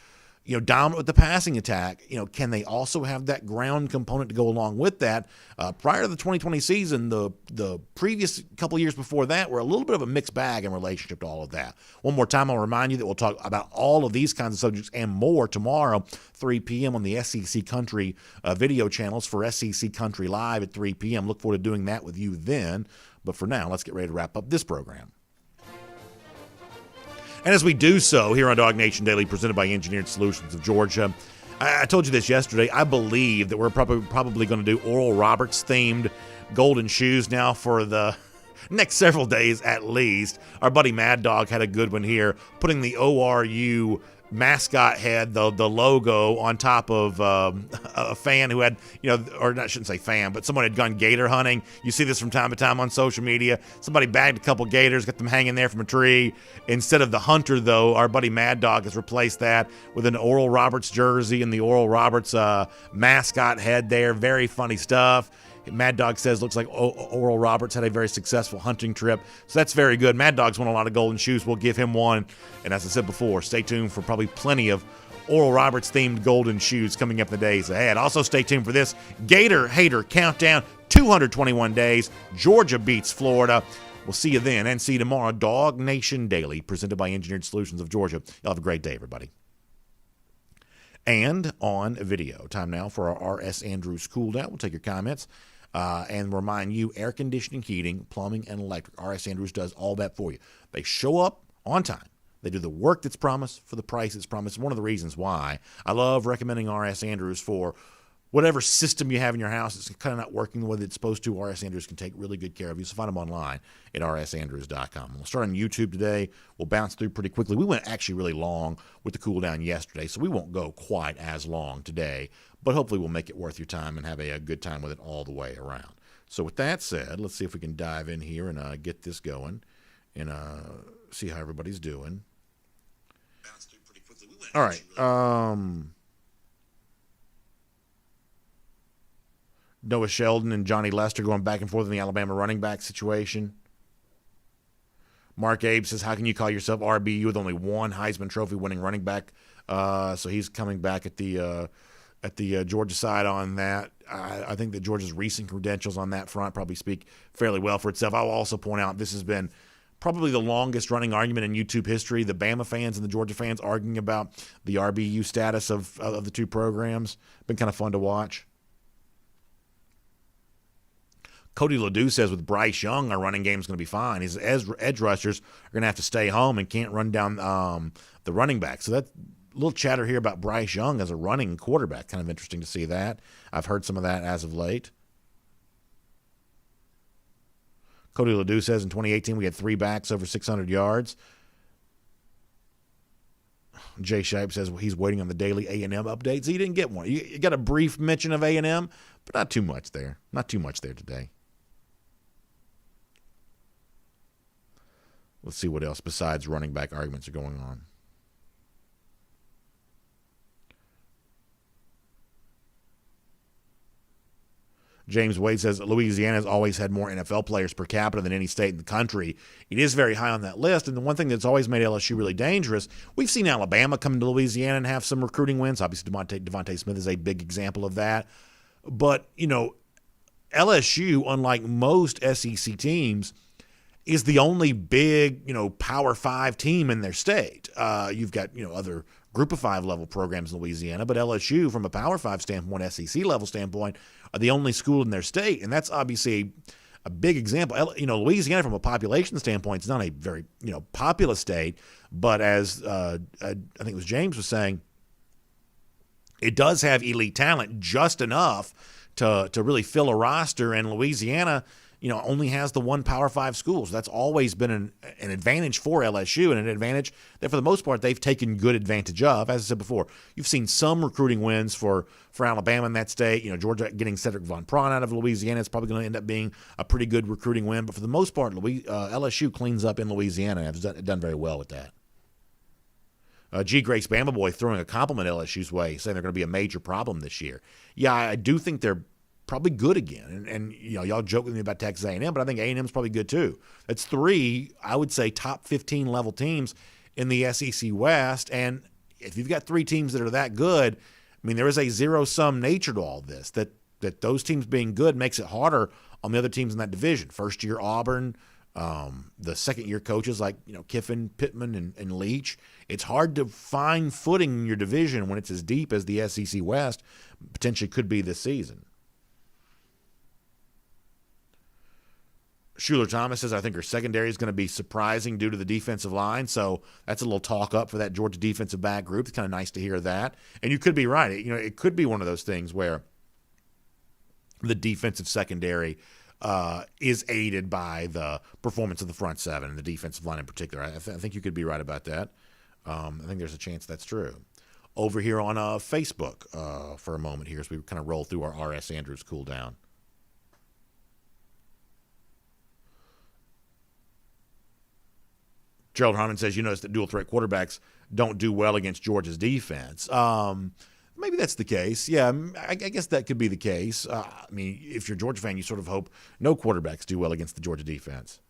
dominant with the passing attack, can they also have that ground component to go along with that? Prior to the 2020 season, the previous couple years before that were a little bit of a mixed bag in relationship to all of that. One more time, I'll remind you that we'll talk about all of these kinds of subjects and more tomorrow, 3 p.m. on the SEC Country video channels for SEC Country Live at 3 p.m. Look forward to doing that with you then. But for now, let's get ready to wrap up this program. And as we do so here on DawgNation Daily, presented by Engineered Solutions of Georgia, I told you this yesterday. I believe that we're probably going to do Oral Roberts-themed golden shoes now for the next several days at least. Our buddy Mad Dog had a good one here, putting the ORU mascot head, the logo, on top of a fan who had, or I shouldn't say fan, but someone had gone gator hunting. You see this from time to time on social media. Somebody bagged a couple gators, got them hanging there from a tree. Instead of the hunter, though, our buddy Mad Dog has replaced that with an Oral Roberts jersey and the Oral Roberts mascot head there. Very funny stuff. Mad Dog says, looks like Oral Roberts had a very successful hunting trip. So that's very good. Mad Dog's won a lot of golden shoes. We'll give him one. And as I said before, stay tuned for probably plenty of Oral Roberts-themed golden shoes coming up in the days ahead. Also, stay tuned for this Gator Hater Countdown, 221 days. Georgia beats Florida. We'll see you then and see you tomorrow. DawgNation Daily, presented by Engineered Solutions of Georgia. Y'all have a great day, everybody. And on video, time now for our RS Andrews Cooldown. We'll take your comments and remind you, air conditioning, heating, plumbing, and electric. RS Andrews does all that for you. They show up on time. They do the work that's promised for the price that's promised. One of the reasons why I love recommending RS Andrews for whatever system you have in your house that's kind of not working the way that it's supposed to. RS Andrews can take really good care of you. So find them online at rsandrews.com. We'll start on YouTube today. We'll bounce through pretty quickly. We went actually really long with the cool down yesterday, so we won't go quite as long today. But hopefully we'll make it worth your time and have a good time with it all the way around. So with that said, let's see if we can dive in here and get this going and see how everybody's doing. All right. Noah Sheldon and Johnny Lester going back and forth in the Alabama running back situation. Mark Abe says, how can you call yourself RBU with only one Heisman Trophy winning running back? So he's coming back at the Georgia side on that. I think that Georgia's recent credentials on that front probably speak fairly well for itself. I will also point out this has been probably the longest running argument in YouTube history. The Bama fans and the Georgia fans arguing about the RBU status of the two programs. Been kind of fun to watch. Cody Ledoux says with Bryce Young, our running game is going to be fine. His edge rushers are going to have to stay home and can't run down the running back. So that's a little chatter here about Bryce Young as a running quarterback. Kind of interesting to see that. I've heard some of that as of late. Cody Ledoux says in 2018 we had 3 backs over 600 yards. Jay Shipe says he's waiting on the daily A&M updates. He didn't get one. You got a brief mention of A&M, but not too much there. Not too much there today. Let's see what else besides running back arguments are going on. James Wade says Louisiana has always had more NFL players per capita than any state in the country. It is very high on that list, and the one thing that's always made LSU really dangerous, we've seen Alabama come to Louisiana and have some recruiting wins. Obviously, Devontae Smith is a big example of that. But, LSU, unlike most SEC teams, is the only big, Power 5 team in their state. You've got, other Group of 5 level programs in Louisiana, but LSU, from a Power 5 standpoint, SEC level standpoint, are the only school in their state, and that's obviously a big example. Louisiana, from a population standpoint, is not a very populous state, but as I think it was James was saying, it does have elite talent just enough to really fill a roster, and Louisiana only has the one Power 5 school. So that's always been an advantage for LSU, and an advantage that for the most part they've taken good advantage of. As I said before, you've seen some recruiting wins for Alabama in that state. Georgia getting Cedric Von Prawn out of Louisiana is probably going to end up being a pretty good recruiting win. But for the most part, LSU cleans up in Louisiana and has done very well with that. G. Grace Bama Boy throwing a compliment LSU's way, saying they're going to be a major problem this year. Yeah, I do think they're probably good again. And y'all joke with me about Texas A&M, but I think A&M's probably good too. That's 3, I would say, top 15 level teams in the SEC West. And if you've got 3 teams that are that good, there is a zero-sum nature to all this, that those teams being good makes it harder on the other teams in that division. First-year Auburn, the second-year coaches like Kiffin, Pittman, and Leach. It's hard to find footing in your division when it's as deep as the SEC West potentially could be this season. Schuler Thomas says, I think her secondary is going to be surprising due to the defensive line. So that's a little talk up for that Georgia defensive back group. It's kind of nice to hear that. And you could be right. It could be one of those things where the defensive secondary is aided by the performance of the front seven and the defensive line in particular. I think you could be right about that. I think there's a chance that's true. Over here on Facebook for a moment here as we kind of roll through our RS Andrews cool down. Gerald Harmon says, you notice that dual threat quarterbacks don't do well against Georgia's defense. Maybe that's the case. Yeah, I guess that could be the case. I mean, if you're a Georgia fan, you sort of hope no quarterbacks do well against the Georgia defense.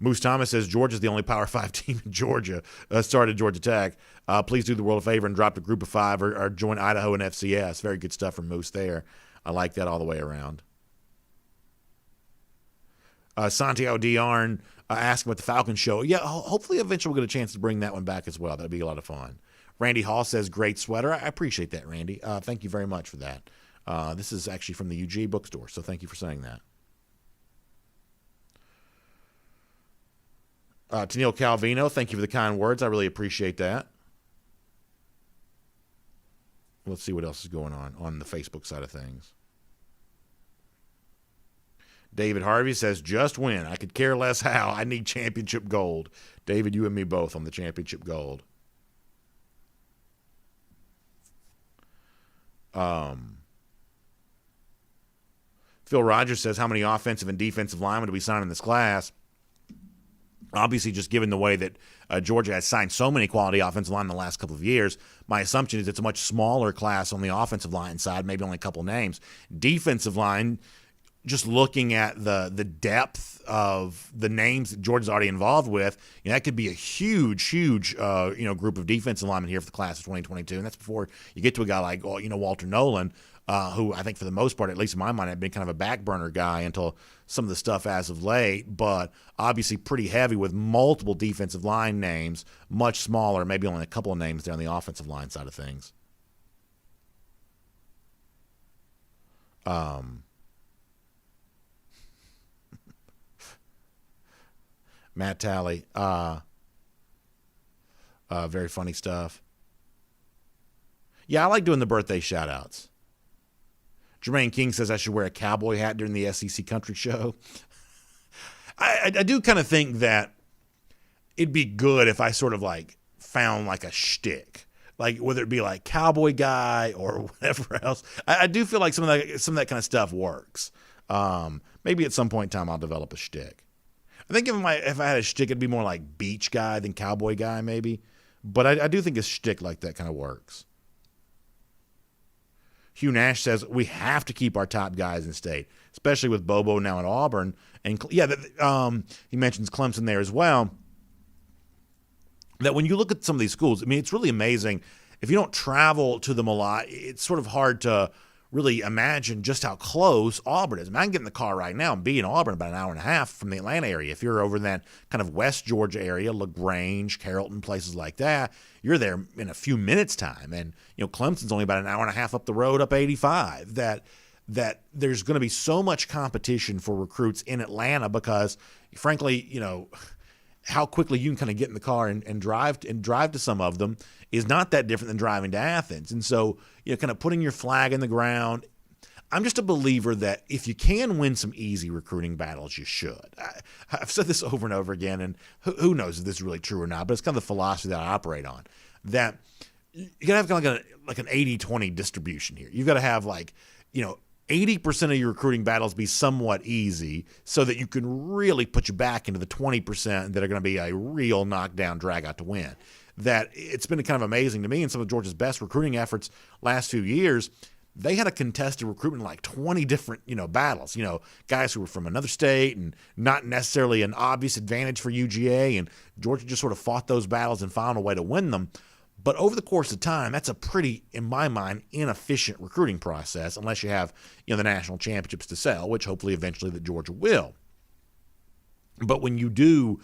Moose Thomas says Georgia's the only Power 5 team in Georgia. Started Georgia Tech. Please do the world a favor and drop to Group of 5 or join Idaho and FCS. Very good stuff from Moose there. I like that all the way around. Santiago Diarn asking about the Falcon show. Yeah, hopefully eventually we'll get a chance to bring that one back as well. That'd be a lot of fun. Randy Hall says, great sweater. I appreciate that, Randy. Thank you very much for that. This is actually from the UG bookstore, so thank you for saying that. To Neil Calvino, thank you for the kind words. I really appreciate that. Let's see what else is going on the Facebook side of things. David Harvey says, just win. I could care less how. I need championship gold. David, you and me both on the championship gold. Phil Rogers says, how many offensive and defensive linemen do we sign in this class? Obviously, just given the way that Georgia has signed so many quality offensive line in the last couple of years, my assumption is it's a much smaller class on the offensive line side, maybe only a couple names. Defensive line, just looking at the depth of the names that Georgia's already involved with, that could be a huge group of defensive linemen here for the class of 2022. And that's before you get to a guy like Walter Nolan, who I think for the most part, at least in my mind, had been kind of a back burner guy until some of the stuff as of late. But obviously pretty heavy with multiple defensive line names, much smaller, maybe only a couple of names there on the offensive line side of things. Matt Talley, very funny stuff. Yeah, I like doing the birthday shout-outs. Jermaine King says I should wear a cowboy hat during the SEC Country Show. I do kind of think that it'd be good if I sort of like found like a shtick, like whether it be like cowboy guy or whatever else. I do feel like some of that kind of stuff works. Maybe at some point in time I'll develop a shtick. I think if I had a shtick, it'd be more like beach guy than cowboy guy, maybe. But I do think a shtick like that kind of works. Hugh Nash says we have to keep our top guys in state, especially with Bobo now at Auburn. And yeah, he mentions Clemson there as well. That when you look at some of these schools, I mean, it's really amazing. If you don't travel to them a lot, it's sort of hard to really imagine just how close Auburn is. I mean, I can get in the car right now and be in Auburn about an hour and a half from the Atlanta area. If you're over in that kind of West Georgia area, LaGrange, Carrollton, places like that, you're there in a few minutes' time. And, Clemson's only about an hour and a half up the road, up 85. That there's going to be so much competition for recruits in Atlanta because, frankly, how quickly you can kind of get in the car and drive to some of them is not that different than driving to Athens. And so, kind of putting your flag in the ground. I'm just a believer that if you can win some easy recruiting battles, you should. I've said this over and over again, and who knows if this is really true or not, but it's kind of the philosophy that I operate on, that you got to have kind of like an 80-20 distribution here. You've got to have 80% of your recruiting battles be somewhat easy so that you can really put you back into the 20% that are going to be a real knockdown drag out to win. That it's been kind of amazing to me in some of Georgia's best recruiting efforts last few years. They had a contested recruitment like 20 different, battles, guys who were from another state and not necessarily an obvious advantage for UGA. And Georgia just sort of fought those battles and found a way to win them. But over the course of time, that's a pretty, in my mind, inefficient recruiting process unless you have, the national championships to sell, which hopefully eventually that Georgia will. But when you do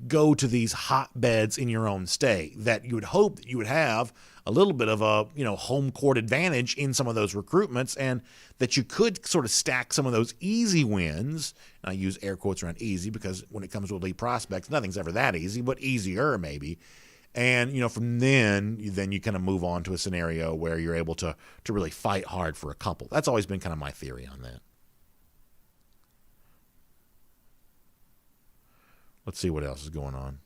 go to these hotbeds in your own state, that you would hope that you would have a little bit of a, home court advantage in some of those recruitments, and that you could sort of stack some of those easy wins. And I use air quotes around easy because when it comes to elite prospects, nothing's ever that easy, but easier maybe. And, from then you kind of move on to a scenario where you're able to really fight hard for a couple. That's always been kind of my theory on that. Let's see what else is going on.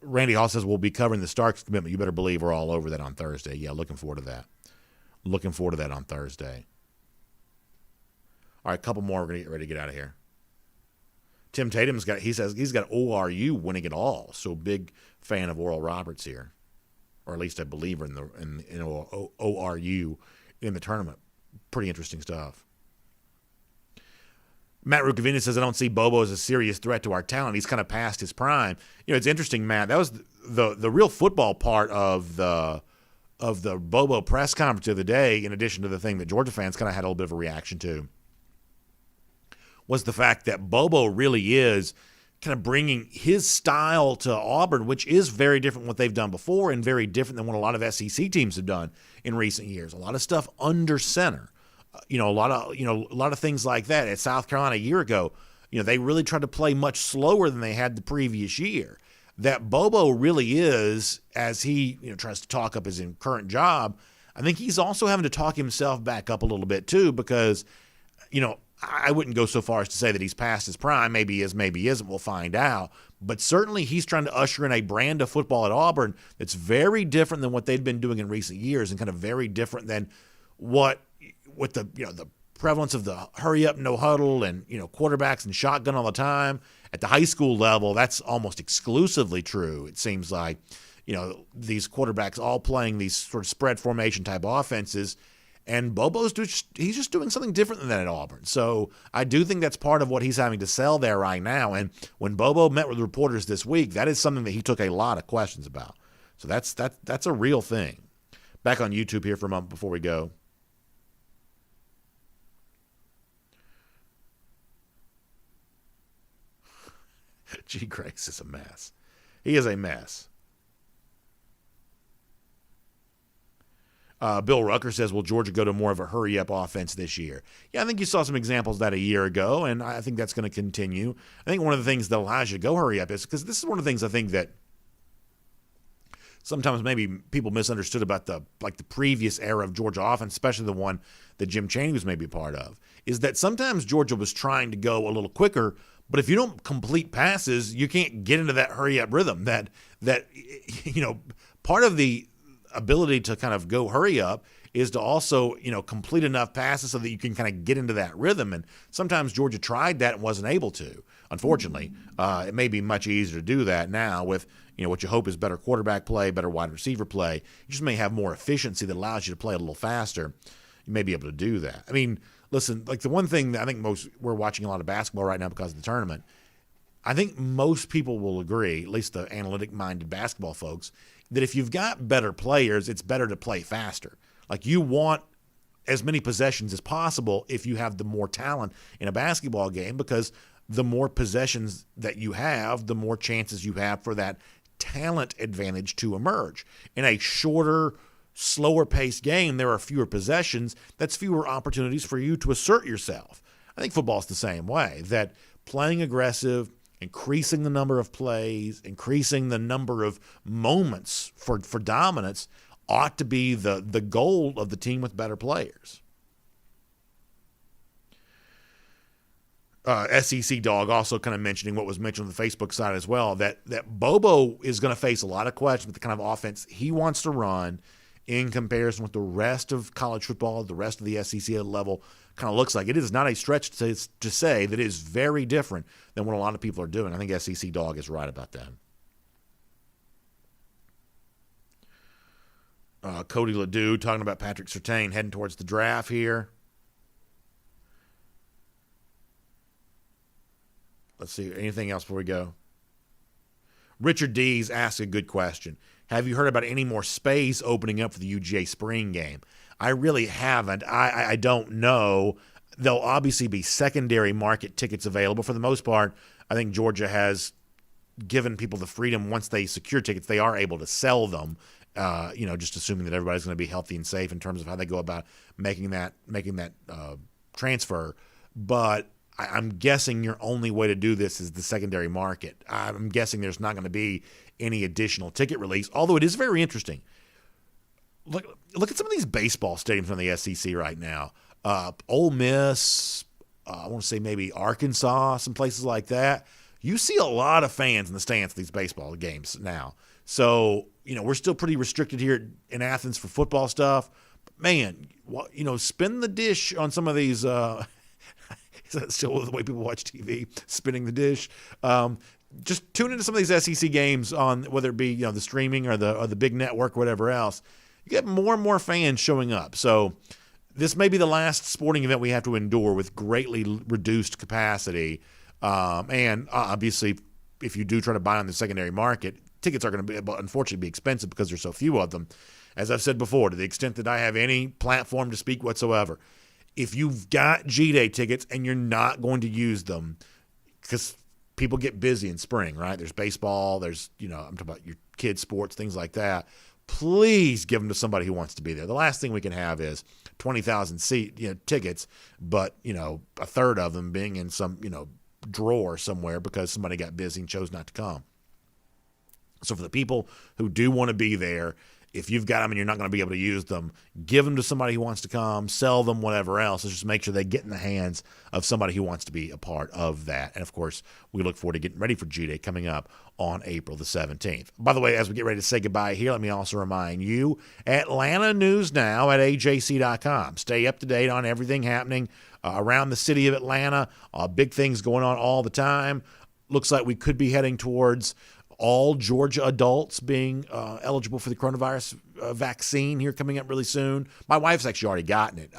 Randy Hall says we'll be covering the Starks commitment. You better believe we're all over that on Thursday. Yeah, looking forward to that. Looking forward to that on Thursday. All right, a couple more. We're going to get ready to get out of here. Tim Tatum's he says he's got ORU winning it all. So big fan of Oral Roberts here, or at least a believer in ORU in the tournament. Pretty interesting stuff. Matt Rukavina says, I don't see Bobo as a serious threat to our talent. He's kind of past his prime. It's interesting, Matt. That was the real football part of the Bobo press conference of the day, in addition to the thing that Georgia fans kind of had a little bit of a reaction to, was the fact that Bobo really is kind of bringing his style to Auburn, which is very different from what they've done before and very different than what a lot of SEC teams have done in recent years. A lot of stuff under center. A lot of things like that. At South Carolina a year ago, they really tried to play much slower than they had the previous year. That Bobo really is, as he tries to talk up his current job, I think he's also having to talk himself back up a little bit too, because I wouldn't go so far as to say that he's past his prime. Maybe he is, maybe he isn't. We'll find out. But certainly he's trying to usher in a brand of football at Auburn that's very different than what they'd been doing in recent years, and kind of very different than what the prevalence of the hurry up, no huddle, and quarterbacks and shotgun all the time. At the high school level, that's almost exclusively true. It seems like these quarterbacks all playing these sort of spread formation type offenses. And Bobo's he's just doing something different than that at Auburn. So I do think that's part of what he's having to sell there right now. And when Bobo met with reporters this week, that is something that he took a lot of questions about. So that's a real thing. Back on YouTube here for a moment before we go. G. Grace is a mess. He is a mess. Bill Rucker says, will Georgia go to more of a hurry-up offense this year? Yeah, I think you saw some examples of that a year ago, and I think that's going to continue. I think one of the things that allows you to go hurry-up is because this is one of the things I think that sometimes maybe people misunderstood about the previous era of Georgia offense, especially the one that Jim Chaney was maybe a part of, is that sometimes Georgia was trying to go a little quicker, but if you don't complete passes, you can't get into that hurry-up rhythm. That part of the ability to kind of go hurry up is to also, complete enough passes so that you can kind of get into that rhythm. And sometimes Georgia tried that and wasn't able to, unfortunately. It may be much easier to do that now with, what you hope is better quarterback play, better wide receiver play. You just may have more efficiency that allows you to play a little faster. You may be able to do that. I mean, listen, the one thing that I think we're watching a lot of basketball right now because of the tournament. I think most people will agree, at least the analytic-minded basketball folks, that if you've got better players, it's better to play faster. You want as many possessions as possible if you have the more talent in a basketball game, because the more possessions that you have, the more chances you have for that talent advantage to emerge. In a shorter, slower-paced game, there are fewer possessions. That's fewer opportunities for you to assert yourself. I think football's the same way, that playing aggressive, increasing the number of plays, increasing the number of moments for dominance ought to be the goal of the team with better players. SEC Dog also kind of mentioning what was mentioned on the Facebook side as well, that Bobo is going to face a lot of questions with the kind of offense he wants to run in comparison with the rest of college football, the rest of the SEC level kind of looks like. It is not a stretch to say that it is very different than what a lot of people are doing. I think SEC Dog is right about that. Cody Ledoux talking about Patrick Surtain heading towards the draft here. Let's see, anything else before we go? Richard Dees asked a good question. Have you heard about any more space opening up for the UGA spring game? I really haven't. I don't know. There'll obviously be secondary market tickets available. For the most part, I think Georgia has given people the freedom. Once they secure tickets, they are able to sell them, just assuming that everybody's going to be healthy and safe in terms of how they go about making that transfer. But I'm guessing your only way to do this is the secondary market. I'm guessing there's not going to be any additional ticket release, although it is very interesting. Look at some of these baseball stadiums on the SEC right now. Ole Miss, I want to say maybe Arkansas, some places like that. You see a lot of fans in the stands at these baseball games now. So, we're still pretty restricted here in Athens for football stuff. But man, spin the dish on some of these Is that still the way people watch TV, spinning the dish? Just tune into some of these SEC games on whether it be the streaming or the big network, whatever else. You get more and more fans showing up. So this may be the last sporting event we have to endure with greatly reduced capacity. And obviously, if you do try to buy on the secondary market, tickets are going to be, unfortunately, be expensive because there's so few of them. As I've said before, to the extent that I have any platform to speak whatsoever, if you've got G-Day tickets and you're not going to use them, because people get busy in spring, right? There's baseball, there's, I'm talking about your kids' sports, things like that. Please give them to somebody who wants to be there. The last thing we can have is 20,000 tickets, but, a third of them being in some, drawer somewhere because somebody got busy and chose not to come. So for the people who do want to be there, if you've got them and you're not going to be able to use them, give them to somebody who wants to come, sell them, whatever else. Let's just make sure they get in the hands of somebody who wants to be a part of that. And, of course, we look forward to getting ready for G-Day coming up on April the 17th. By the way, as we get ready to say goodbye here, let me also remind you, Atlanta News Now at AJC.com. Stay up to date on everything happening around the city of Atlanta. Big things going on all the time. Looks like we could be heading towards all Georgia adults being eligible for the coronavirus vaccine here coming up really soon. My wife's actually already gotten it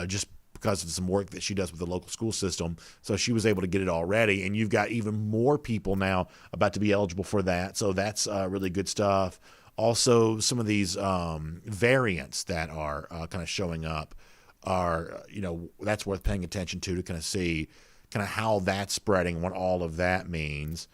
just because of some work that she does with the local school system. So she was able to get it already. And you've got even more people now about to be eligible for that. So that's really good stuff. Also, some of these variants that are kind of showing up are, that's worth paying attention to kind of see kind of how that's spreading, what all of that means.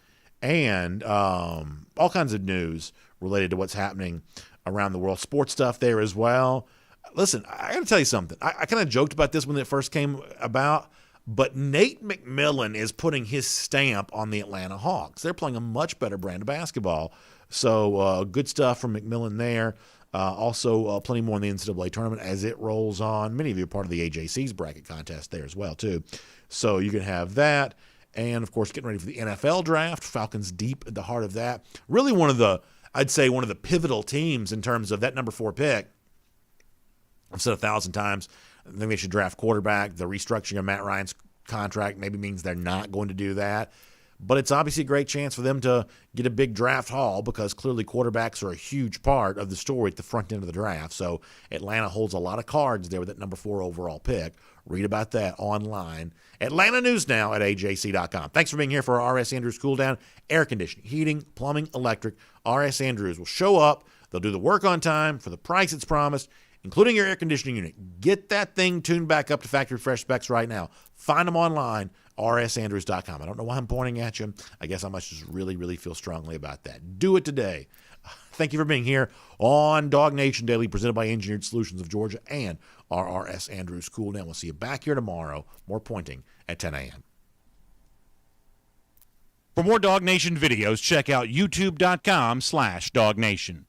And all kinds of news related to what's happening around the world. Sports stuff there as well. Listen, I got to tell you something. I kind of joked about this when it first came about, but Nate McMillan is putting his stamp on the Atlanta Hawks. They're playing a much better brand of basketball. So good stuff from McMillan there. Also, plenty more in the NCAA tournament as it rolls on. Many of you are part of the AJC's bracket contest there as well, too. So you can have that. And, of course, getting ready for the NFL draft. Falcons deep at the heart of that. Really I'd say one of the pivotal teams in terms of that number 4 pick. I've said 1,000 times, I think they should draft quarterback. The restructuring of Matt Ryan's contract maybe means they're not going to do that. But it's obviously a great chance for them to get a big draft haul because clearly quarterbacks are a huge part of the story at the front end of the draft. So Atlanta holds a lot of cards there with that number 4 overall pick. Read about that online. Atlanta News Now at AJC.com. Thanks for being here for our RS Andrews Cooldown. Air conditioning, heating, plumbing, electric. RS Andrews will show up. They'll do the work on time for the price it's promised, including your air conditioning unit. Get that thing tuned back up to factory fresh specs right now. Find them online, rsandrews.com. I don't know why I'm pointing at you. I guess I must just really, really feel strongly about that. Do it today. Thank you for being here on DawgNation Daily, presented by Engineered Solutions of Georgia and our RS Andrews Cooldown. We'll see you back here tomorrow. More pointing at 10 a.m. For more DawgNation videos, check out youtube.com/DawgNation.